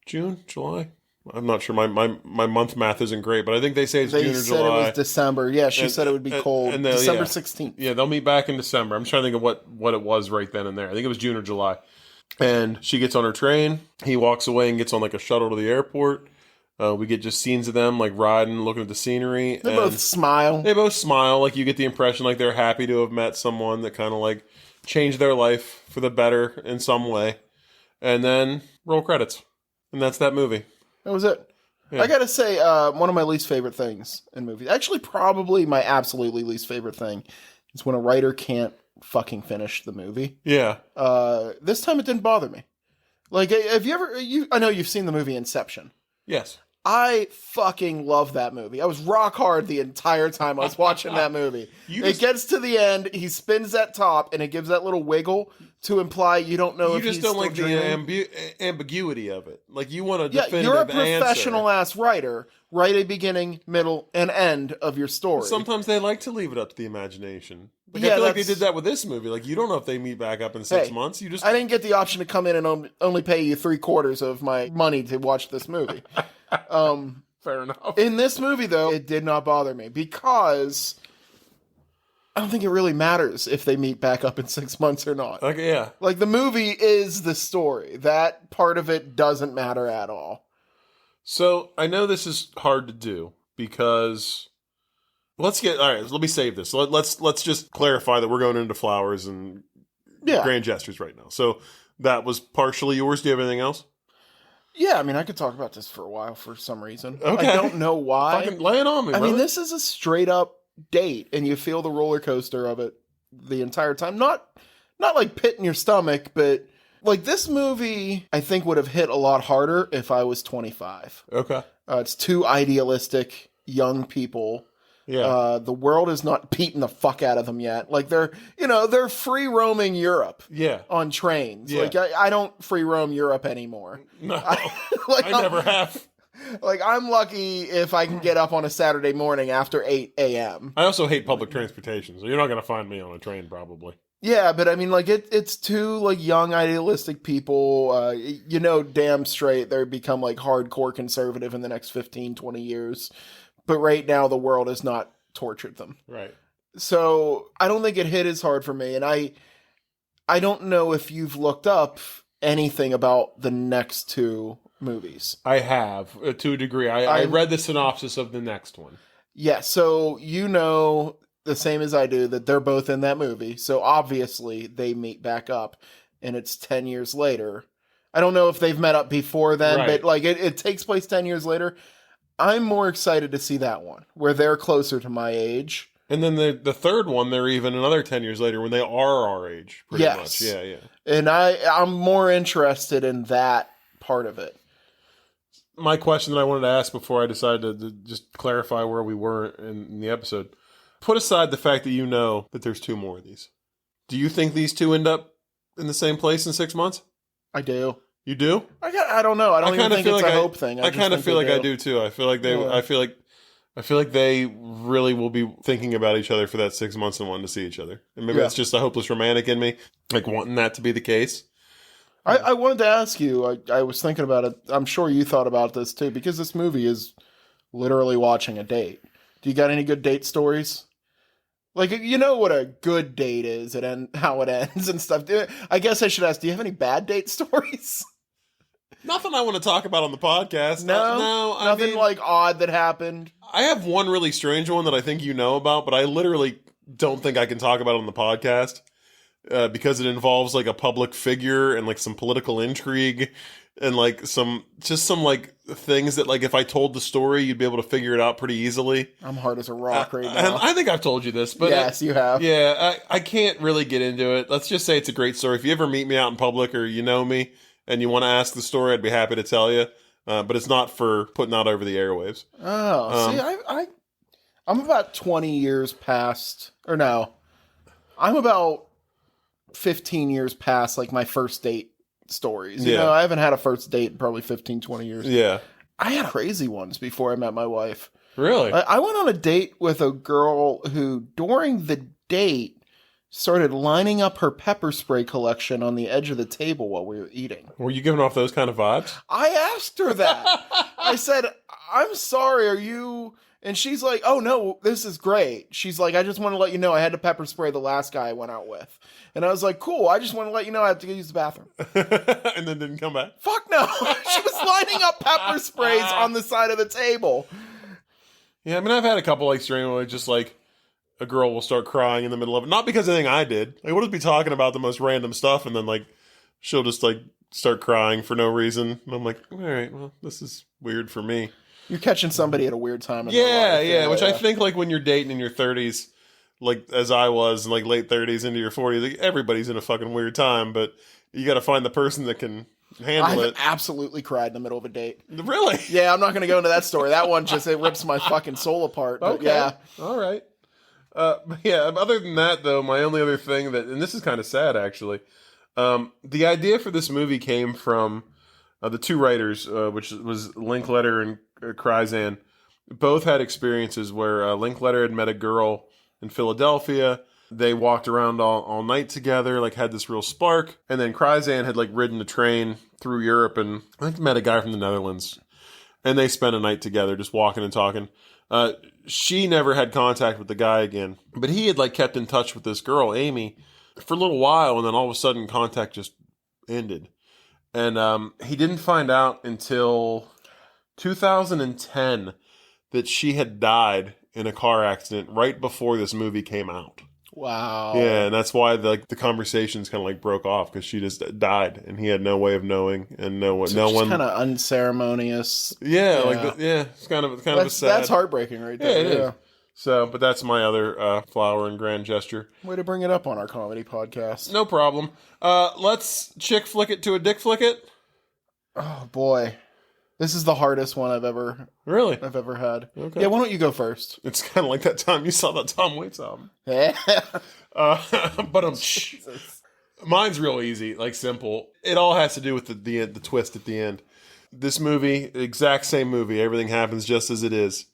C: June, July. I'm not sure. My month math isn't great, but I think they say it's June or July.
B: They said it was December. Yeah, she said it would be cold. December 16th.
C: Yeah, they'll meet back in December. I'm trying to think of what it was right then and there. I think it was June or July. And she gets on her train. He walks away and gets on like a shuttle to the airport. We get just scenes of them like riding, looking at the scenery.
B: They both smile.
C: They both smile. Like, you get the impression like they're happy to have met someone that kind of like changed their life for the better in some way. And then roll credits. And that's that movie.
B: That was it.
C: Yeah.
B: I gotta say, one of my least favorite things in movies, actually probably my absolutely least favorite thing, is when a writer can't fucking finish the movie.
C: Yeah.
B: This time it didn't bother me. Like, have you ever, I know you've seen the movie Inception.
C: Yes.
B: I fucking love that movie. I was rock hard the entire time I was watching that movie. It gets to the end, he spins that top, and it gives that little wiggle to imply you don't know if he's still
C: like
B: dreaming.
C: the ambiguity of it. Like, you want a definitive
B: you're a
C: answer.
B: professional-ass writer. Write a beginning, middle, and end of your story.
C: Sometimes they like to leave it up to the imagination. Like,
B: Yeah,
C: I feel like they did that with this movie. Like, you don't know if they meet back up in 6 months. You just
B: I didn't get the option to come in and only pay you 3/4 of my money to watch this movie.
C: fair enough.
B: In this movie, though, it did not bother me because I don't think it really matters if they meet back up in 6 months or not.
C: Like, yeah.
B: Like, the movie is the story. That part of it doesn't matter at all.
C: So, I know this is hard to do because let me save this. Let's just clarify that we're going into flowers and grand gestures right now. So, that was partially yours. Do you have anything else?
B: Yeah, I mean, I could talk about this for a while for some reason.
C: Okay.
B: I don't know why.
C: Fucking lay it on me,
B: I mean,
C: brother.
B: this is a straight up date, and you feel the roller coaster of it the entire time. Not like pit in your stomach, but like this movie, I think would have hit a lot harder if I was 25.
C: Okay.
B: It's two idealistic young people.
C: Yeah.
B: The world is not beating the fuck out of them yet. Like they're free roaming Europe.
C: Yeah.
B: On trains.
C: Yeah.
B: Like I don't free roam Europe anymore.
C: No. I never have.
B: Like, I'm lucky if I can get up on a Saturday morning after 8 a.m.
C: I also hate public transportation, so you're not going to find me on a train, probably.
B: Yeah, but I mean, like, it's two, like, young, idealistic people. Damn straight they're become, like, hardcore conservative in the next 15, 20 years. But right now, the world has not tortured them.
C: Right.
B: So, I don't think it hit as hard for me. And I don't know if you've looked up anything about the next two movies.
C: I have, to a degree. I read the synopsis of the next one.
B: Yeah, so you know the same as I do that they're both in that movie. So obviously they meet back up, and it's 10 years later. I don't know if they've met up before then,
C: Right.
B: but like it takes place 10 years later. I'm more excited to see that one, where they're closer to my age.
C: And then the third one, they're even another 10 years later when they are our age, pretty
B: Yes.
C: much. Yeah, yeah.
B: And I'm more interested in that part of it.
C: My question that I wanted to ask before I decided to just clarify where we were in the episode. Put aside the fact that you know that there's two more of these. Do you think these two end up in the same place in 6 months?
B: I do.
C: You do?
B: I don't know. I don't even think it's a hope thing.
C: I kind of feel like I do too. I feel like they.
B: Yeah.
C: I feel like they really will be thinking about each other for that 6 months and wanting to see each other. And maybe
B: Yeah.
C: that's just a hopeless romantic in me, like wanting that to be the case.
B: I wanted to ask you, I was thinking about it. I'm sure you thought about this too, because this movie is literally watching a date. Do you got any good date stories? Like, you know what a good date is and how it ends and stuff. I guess I should ask, do you have any bad date stories?
C: Nothing I want to talk about on the podcast.
B: No,
C: I
B: nothing
C: mean,
B: like odd that happened.
C: I have one really strange one that I think you know about, but I literally don't think I can talk about on the podcast because it involves like a public figure and like some political intrigue and like some like things that like if I told the story, you'd be able to figure it out pretty easily.
B: I'm hard as a rock right
C: And
B: now.
C: I think I've told you this, but
B: Yes, you have.
C: yeah, I can't really get into it. Let's just say it's a great story. If you ever meet me out in public or you know me and you want to ask the story, I'd be happy to tell you. But it's not for putting out over the airwaves.
B: Oh, see, I'm about 20 years past, or no, I'm about 15 years past like my first date stories. You
C: Yeah.
B: know, I haven't had a first date in probably 15, 20 years.
C: Yeah.
B: I had crazy ones before I met my wife.
C: Really?
B: I went on a date with a girl who, during the date, started lining up her pepper spray collection on the edge of the table while we were eating.
C: Were you giving off those kind of vibes?
B: I asked her that. I said, I'm sorry, are you... And she's like, oh no, this is great. She's like, I just want to let you know I had to pepper spray the last guy I went out with. And I was like, cool, I just want to let you know I have to go use the bathroom.
C: And then didn't come back?
B: Fuck no. She was lining up pepper sprays on the side of the table.
C: Yeah, I mean, I've had a couple like strange where just like a girl will start crying in the middle of it. Not because of anything I did. Like, we'll just be talking about the most random stuff and then like she'll just like start crying for no reason. And I'm like, all right, well, this is weird for me.
B: You're catching somebody at a weird time in their
C: Yeah,
B: life.
C: yeah, which I think like when you're dating in your 30s, like as I was, like late 30s into your 40s, like, everybody's in a fucking weird time, but you got to find the person that can handle
B: I've
C: it.
B: absolutely cried in the middle of a date.
C: Really?
B: Yeah, I'm not going to go into that story. That one just, it rips my fucking soul apart. But
C: Okay.
B: yeah.
C: All right. But yeah, other than that, though, my only other thing that, and this is kind of sad, actually, the idea for this movie came from the two writers, which was Linkletter and Kryzan. Both had experiences where Linkletter had met a girl in Philadelphia. They walked around all night together, like had this real spark. And then Kryzan had like ridden a train through Europe and I think met a guy from the Netherlands. And they spent a night together just walking and talking. She never had contact with the guy again. But he had like kept in touch with this girl, Amy, for a little while. And then all of a sudden contact just ended. And he didn't find out until 2010 that she had died in a car accident right before this movie came out.
B: Wow.
C: Yeah, and that's why the conversations kind of like broke off because she just died and he had no way of knowing and no one.
B: kind of unceremonious.
C: Yeah,
B: Yeah.
C: like it's kind of a sad.
B: That's heartbreaking right
C: Yeah,
B: there.
C: it is. So, but that's my other flower and grand gesture.
B: Way to bring it up on our comedy podcast.
C: No problem. Let's chick flick it to a dick flick it.
B: Oh boy. This is the hardest one I've ever
C: Really?
B: had.
C: Okay.
B: Yeah, why don't you go first?
C: It's kind of like that time you saw that Tom Waits album. But mine's real easy, like simple. It all has to do with the twist at the end. This movie, exact same movie. Everything happens just as it is.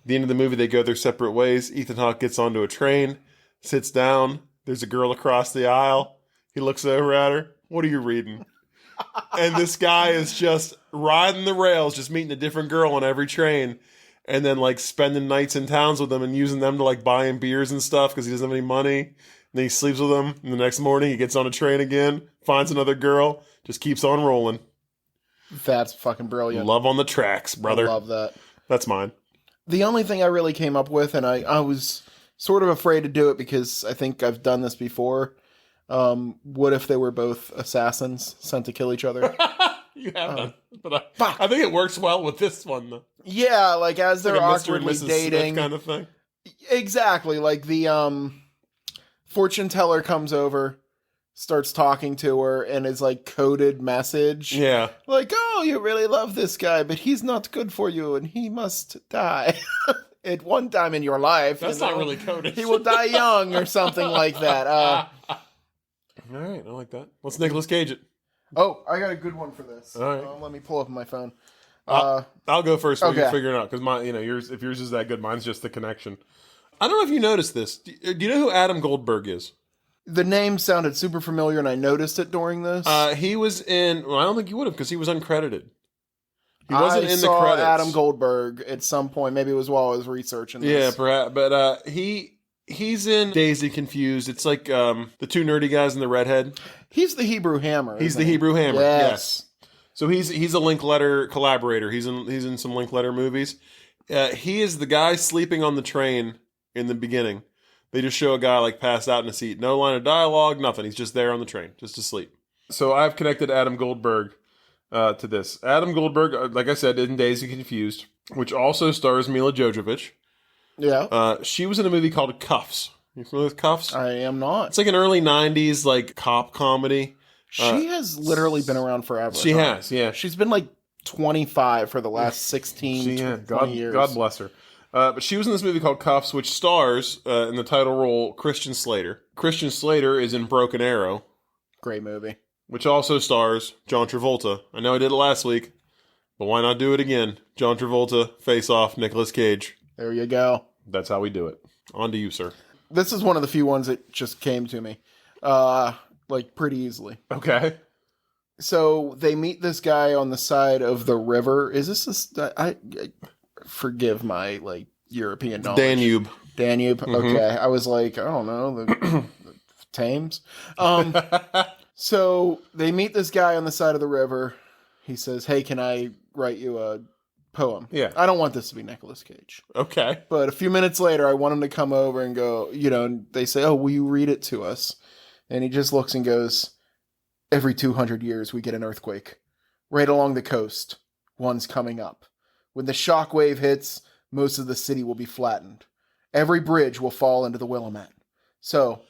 C: The end of the movie, they go their separate ways. Ethan Hawke gets onto a train, sits down. There's a girl across the aisle. He looks over at her. What are you reading? And this guy is just riding the rails, just meeting a different girl on every train. And then like spending nights in towns with them and using them to like buy him beers and stuff because he doesn't have any money. And then he sleeps with them. And the next morning he gets on a train again, finds another girl, just keeps on rolling.
B: That's fucking brilliant.
C: Love on the tracks, brother.
B: I love that.
C: That's mine.
B: The only thing I really came up with, and I was sort of afraid to do it because I think I've done this before. What if they were both assassins sent to kill each other?
C: You have done. But I think it works well with this one, though.
B: Yeah, like as they're
C: Like a Mr. and
B: awkwardly
C: Mrs.
B: dating.
C: Smith kind of thing.
B: Exactly. Like the fortune teller comes over, starts talking to her, and is like coded message.
C: Yeah.
B: Like, oh, you really love this guy, but he's not good for you and he must die at one time in your life.
C: That's
B: you know?
C: not really coded.
B: He will die young or something like that.
C: All right, I like that. Let's Nicolas Cage it.
B: Oh, I got a good one for this.
C: All right.
B: Let me pull up my phone.
C: I'll go first so you
B: okay.
C: figure it out because yours. If yours is that good, mine's just the connection. I don't know if you noticed this. Do you know who Adam Goldberg is?
B: The name sounded super familiar, and I noticed it during this.
C: He was in. Well, I don't think you would have because he was uncredited. He wasn't
B: I
C: in
B: saw
C: the credits.
B: Adam Goldberg at some point. Maybe it was while I was researching
C: Yeah,
B: this.
C: perhaps. But he's in Dazed and Confused. It's like the two nerdy guys and the redhead.
B: He's the Hebrew Hammer.
C: He's
B: isn't
C: the
B: he?
C: Hebrew Hammer.
B: Yes.
C: So he's a Linkletter collaborator. He's in some Linkletter movies. He is the guy sleeping on the train in the beginning. They just show a guy like passed out in a seat. No line of dialogue, nothing. He's just there on the train, just asleep. So I've connected Adam Goldberg to this. Adam Goldberg, like I said, in Dazed and Confused, which also stars Mila Jovovich.
B: Yeah.
C: She was in a movie called Cuffs. You familiar with Cuffs?
B: I am not.
C: It's like an early 90s like cop comedy.
B: She has literally been around forever.
C: She has, yeah.
B: She's been like 25 for the last 16, 20 years.
C: God bless her. But she was in this movie called Cuffs, which stars, in the title role, Christian Slater. Christian Slater is in Broken Arrow,
B: Great movie.
C: which also stars John Travolta. I know I did it last week, but why not do it again? John Travolta, Face Off, Nicolas Cage.
B: There you go.
C: That's how we do it. On to you, sir.
B: This is one of the few ones that just came to me, like pretty easily.
C: Okay.
B: So they meet this guy on the side of the river. Is this I forgive my like European knowledge.
C: Danube.
B: Danube.
C: Mm-hmm.
B: Okay, I was like, I don't know, the Thames. So they meet this guy on the side of the river. He says, "Hey, can I write you a poem?"
C: Yeah.
B: I don't want this to be Nicolas Cage.
C: Okay.
B: But a few minutes later, I want him to come over and go, and they say, "Oh, will you read it to us?" And he just looks and goes, "Every 200 years, we get an earthquake. Right along the coast, one's coming up. When the shock wave hits, most of the city will be flattened. Every bridge will fall into the Willamette. So,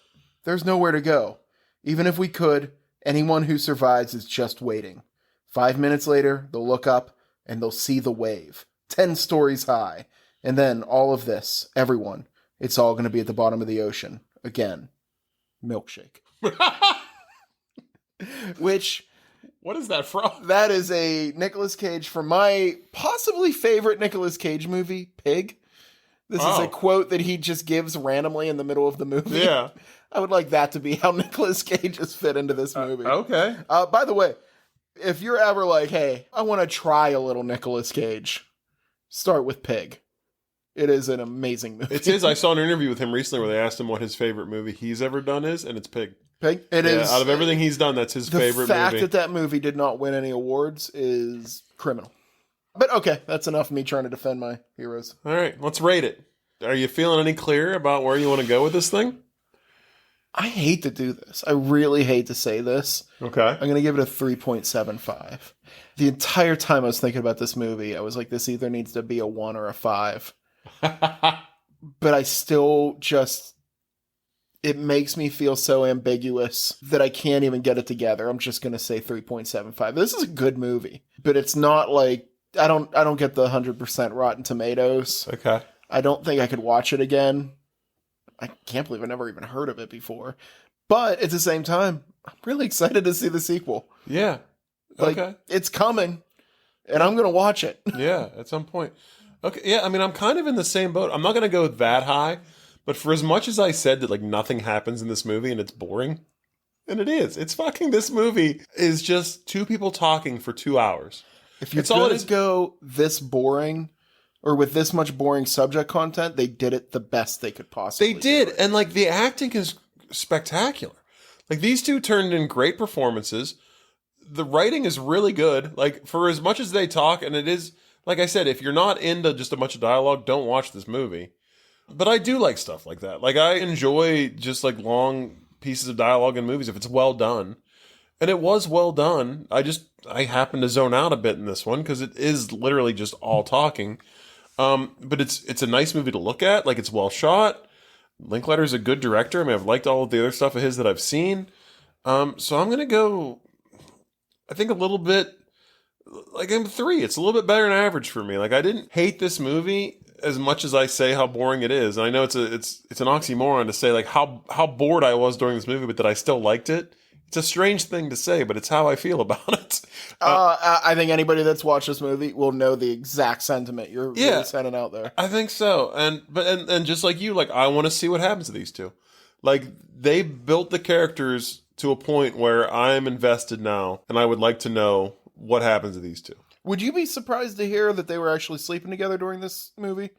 B: there's nowhere to go. Even if we could, anyone who survives is just waiting. 5 minutes later, they'll look up and they'll see the wave, 10 stories high. And then all of this, everyone, it's all going to be at the bottom of the ocean. Again, milkshake." Which,
C: What is that from?
B: that is a Nicolas Cage from my possibly favorite Nicolas Cage movie, Pig. This is
C: Oh.
B: a quote that he just gives randomly in the middle of the movie.
C: Yeah.
B: I would like that to be how Nicolas Cage is fit into this movie.
C: Okay.
B: By the way, if you're ever like, hey, I want to try a little Nicolas Cage, start with Pig. It is an amazing movie.
C: It's his. I saw an interview with him recently where they asked him what his favorite movie he's ever done is, and it's Pig.
B: Pig. It is.
C: Out of everything he's done, that's his
B: the
C: favorite
B: fact
C: movie.
B: that movie did not win any awards is criminal. But okay, that's enough of me trying to defend my heroes.
C: All right, let's rate it. Are you feeling any clearer about where you want to go with this thing?
B: I hate to do this. I really hate to say this.
C: Okay.
B: I'm going to give it a 3.75. The entire time I was thinking about this movie, I was like, this either needs to be a 1 or a 5. But I still just, it makes me feel so ambiguous that I can't even get it together. I'm just going to say 3.75. This is a good movie, but it's not like, I don't get the 100% Rotten Tomatoes.
C: Okay.
B: I don't think I could watch it again. I can't believe I never even heard of it before. But at the same time, I'm really excited to see the sequel.
C: Yeah.
B: Like,
C: Okay.
B: it's coming, and I'm going to watch it.
C: Yeah, at some point. Okay. Yeah, I mean, I'm kind of in the same boat. I'm not going to go that high, but for as much as I said that like nothing happens in this movie and it's boring, and it is. It's fucking, this movie is just two people talking for 2 hours.
B: If you're
C: It's all it
B: going
C: is.
B: to go this boring, or with this much boring subject content, they did it the best they could possibly
C: They did,
B: do.
C: and like the acting is spectacular. Like these two turned in great performances. The writing is really good. Like for as much as they talk, and it is like I said, if you're not into just a bunch of dialogue, don't watch this movie. But I do like stuff like that. Like I enjoy just like long pieces of dialogue in movies if it's well done. And it was well done. I happened to zone out a bit in this one because it is literally just all talking. But it's a nice movie to look at. Like it's well shot. Linklater's a good director. I mean, I've liked all of the other stuff of his that I've seen. So I'm gonna go, I think a little bit, like I'm 3. It's a little bit better than average for me. Like I didn't hate this movie as much as I say how boring it is. And I know it's an oxymoron to say like how bored I was during this movie, but that I still liked it. It's a strange thing to say, but it's how I feel about it.
B: I think anybody that's watched this movie will know the exact sentiment you're really sending out there.
C: I think so. And just like you, like I want to see what happens to these two. Like, they built the characters to a point where I'm invested now, and I would like to know what happens to these two.
B: Would you be surprised to hear that they were actually sleeping together during this movie?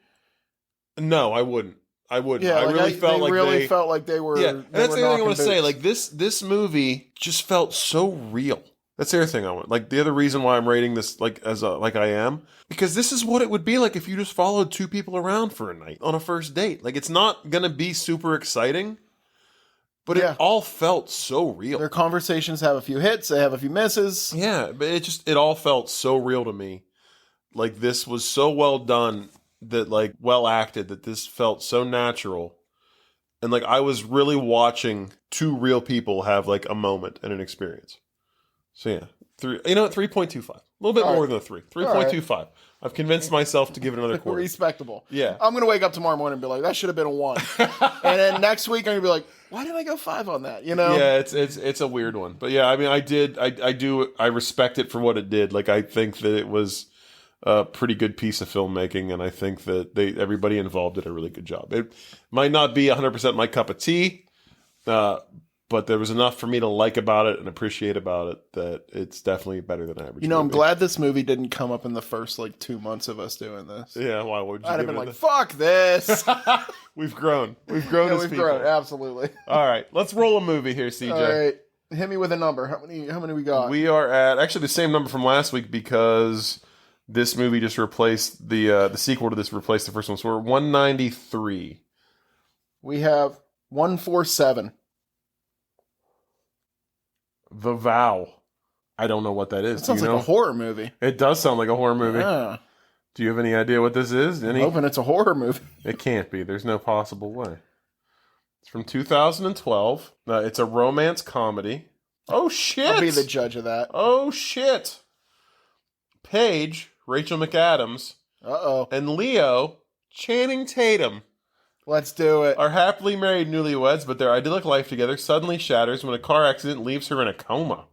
C: No, I wouldn't. I wouldn't.
B: Yeah,
C: I really felt like
B: they felt like they were.
C: Yeah,
B: they
C: and that's
B: were
C: the other thing I
B: knocking
C: want to say.
B: boots.
C: Like this movie just felt so real. That's the other thing I want. Like the other reason why I'm rating this like like I am, because this is what it would be like if you just followed two people around for a night on a first date. Like it's not gonna be super exciting, but
B: Yeah.
C: it all felt so real.
B: Their conversations have a few hits, they have a few misses.
C: Yeah, but it all felt so real to me. Like this was so well done that like well acted that this felt so natural. And like I was really watching two real people have like a moment and an experience. So yeah, 3.25. A little bit
B: All
C: more
B: right.
C: than a 3. 3.25. I've convinced myself to give it another quarter.
B: Respectable.
C: Yeah.
B: I'm gonna wake up tomorrow morning and be like, that should have been a 1. And then next week I'm gonna be like, why did I go 5 on that? You know?
C: Yeah, it's a weird one. But yeah, I mean I respect it for what it did. Like I think that it was a pretty good piece of filmmaking, and I think that everybody involved did a really good job. It might not be 100% my cup of tea, but there was enough for me to like about it and appreciate about it that it's definitely better than average.
B: You know, I'm
C: movie.
B: glad this movie didn't come up in the first like 2 months of us doing this.
C: Yeah, why would you
B: I'd have
C: give
B: been
C: it
B: like, fuck this.
C: We've grown. We've grown
B: Yeah,
C: as
B: we've
C: people.
B: grown, absolutely.
C: All right, let's roll a movie here, CJ.
B: All right. Hit me with a number. How many we got?
C: We are at actually the same number from last week because this movie just replaced the sequel to this replaced the first one. So we're 193.
B: We have 147.
C: The Vow. I don't know what that is.
B: That sounds
C: Do you
B: like
C: know?
B: a horror movie.
C: It does sound like a horror movie.
B: Yeah.
C: Do you have any idea what this is?
B: I'm hoping it's a horror movie.
C: It can't be. There's no possible way. It's from 2012. It's a romance comedy. Oh shit!
B: I'll be the judge of that.
C: Oh shit! Paige, Rachel McAdams,
B: Uh-oh.
C: and Leo, Channing Tatum,
B: Let's do it.
C: are happily married newlyweds, but their idyllic life together suddenly shatters when a car accident leaves her in a coma.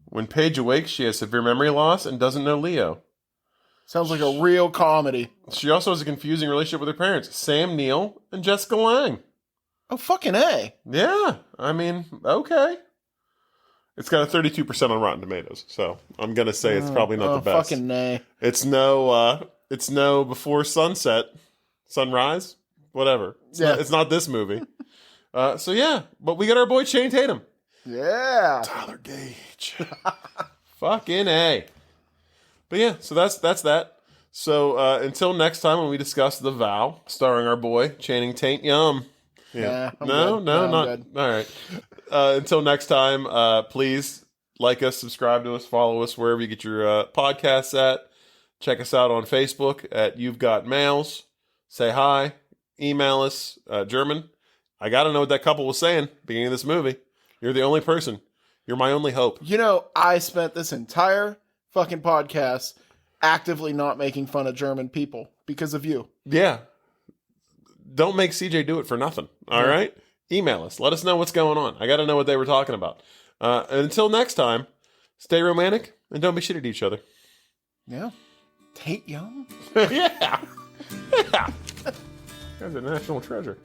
C: When Paige awakes, she has severe memory loss and doesn't know Leo.
B: Sounds like a real comedy.
C: She also has a confusing relationship with her parents, Sam Neill and Jessica Lange.
B: Oh, fucking A.
C: Yeah, I mean, okay. It's got a 32% on Rotten Tomatoes, so I'm gonna say it's probably not the best.
B: Fucking nay.
C: It's no Before Sunset, Sunrise, whatever. It's not this movie. So yeah, but we got our boy Channing Tatum.
B: Yeah.
C: Tyler Gage. Fucking A. But yeah, so that's that. So until next time when we discuss The Vow, starring our boy Channing Tatum.
B: Yeah. I'm
C: No,
B: good.
C: no,
B: I'm
C: not.
B: good.
C: All right. Until next time, please like us, subscribe to us, follow us wherever you get your podcasts at. Check us out on Facebook at You've Got Mails. Say hi. Email us. German. I got to know what that couple was saying beginning of this movie. You're the only person. You're my only hope.
B: You know, I spent this entire fucking podcast actively not making fun of German people because of you.
C: Yeah. Don't make CJ do it for nothing. All right? Email us. Let us know what's going on. I got to know what they were talking about. Until next time, stay romantic and don't be shit at each other.
B: Yeah. Tate Young?
C: Yeah. Yeah. Guy's a national treasure.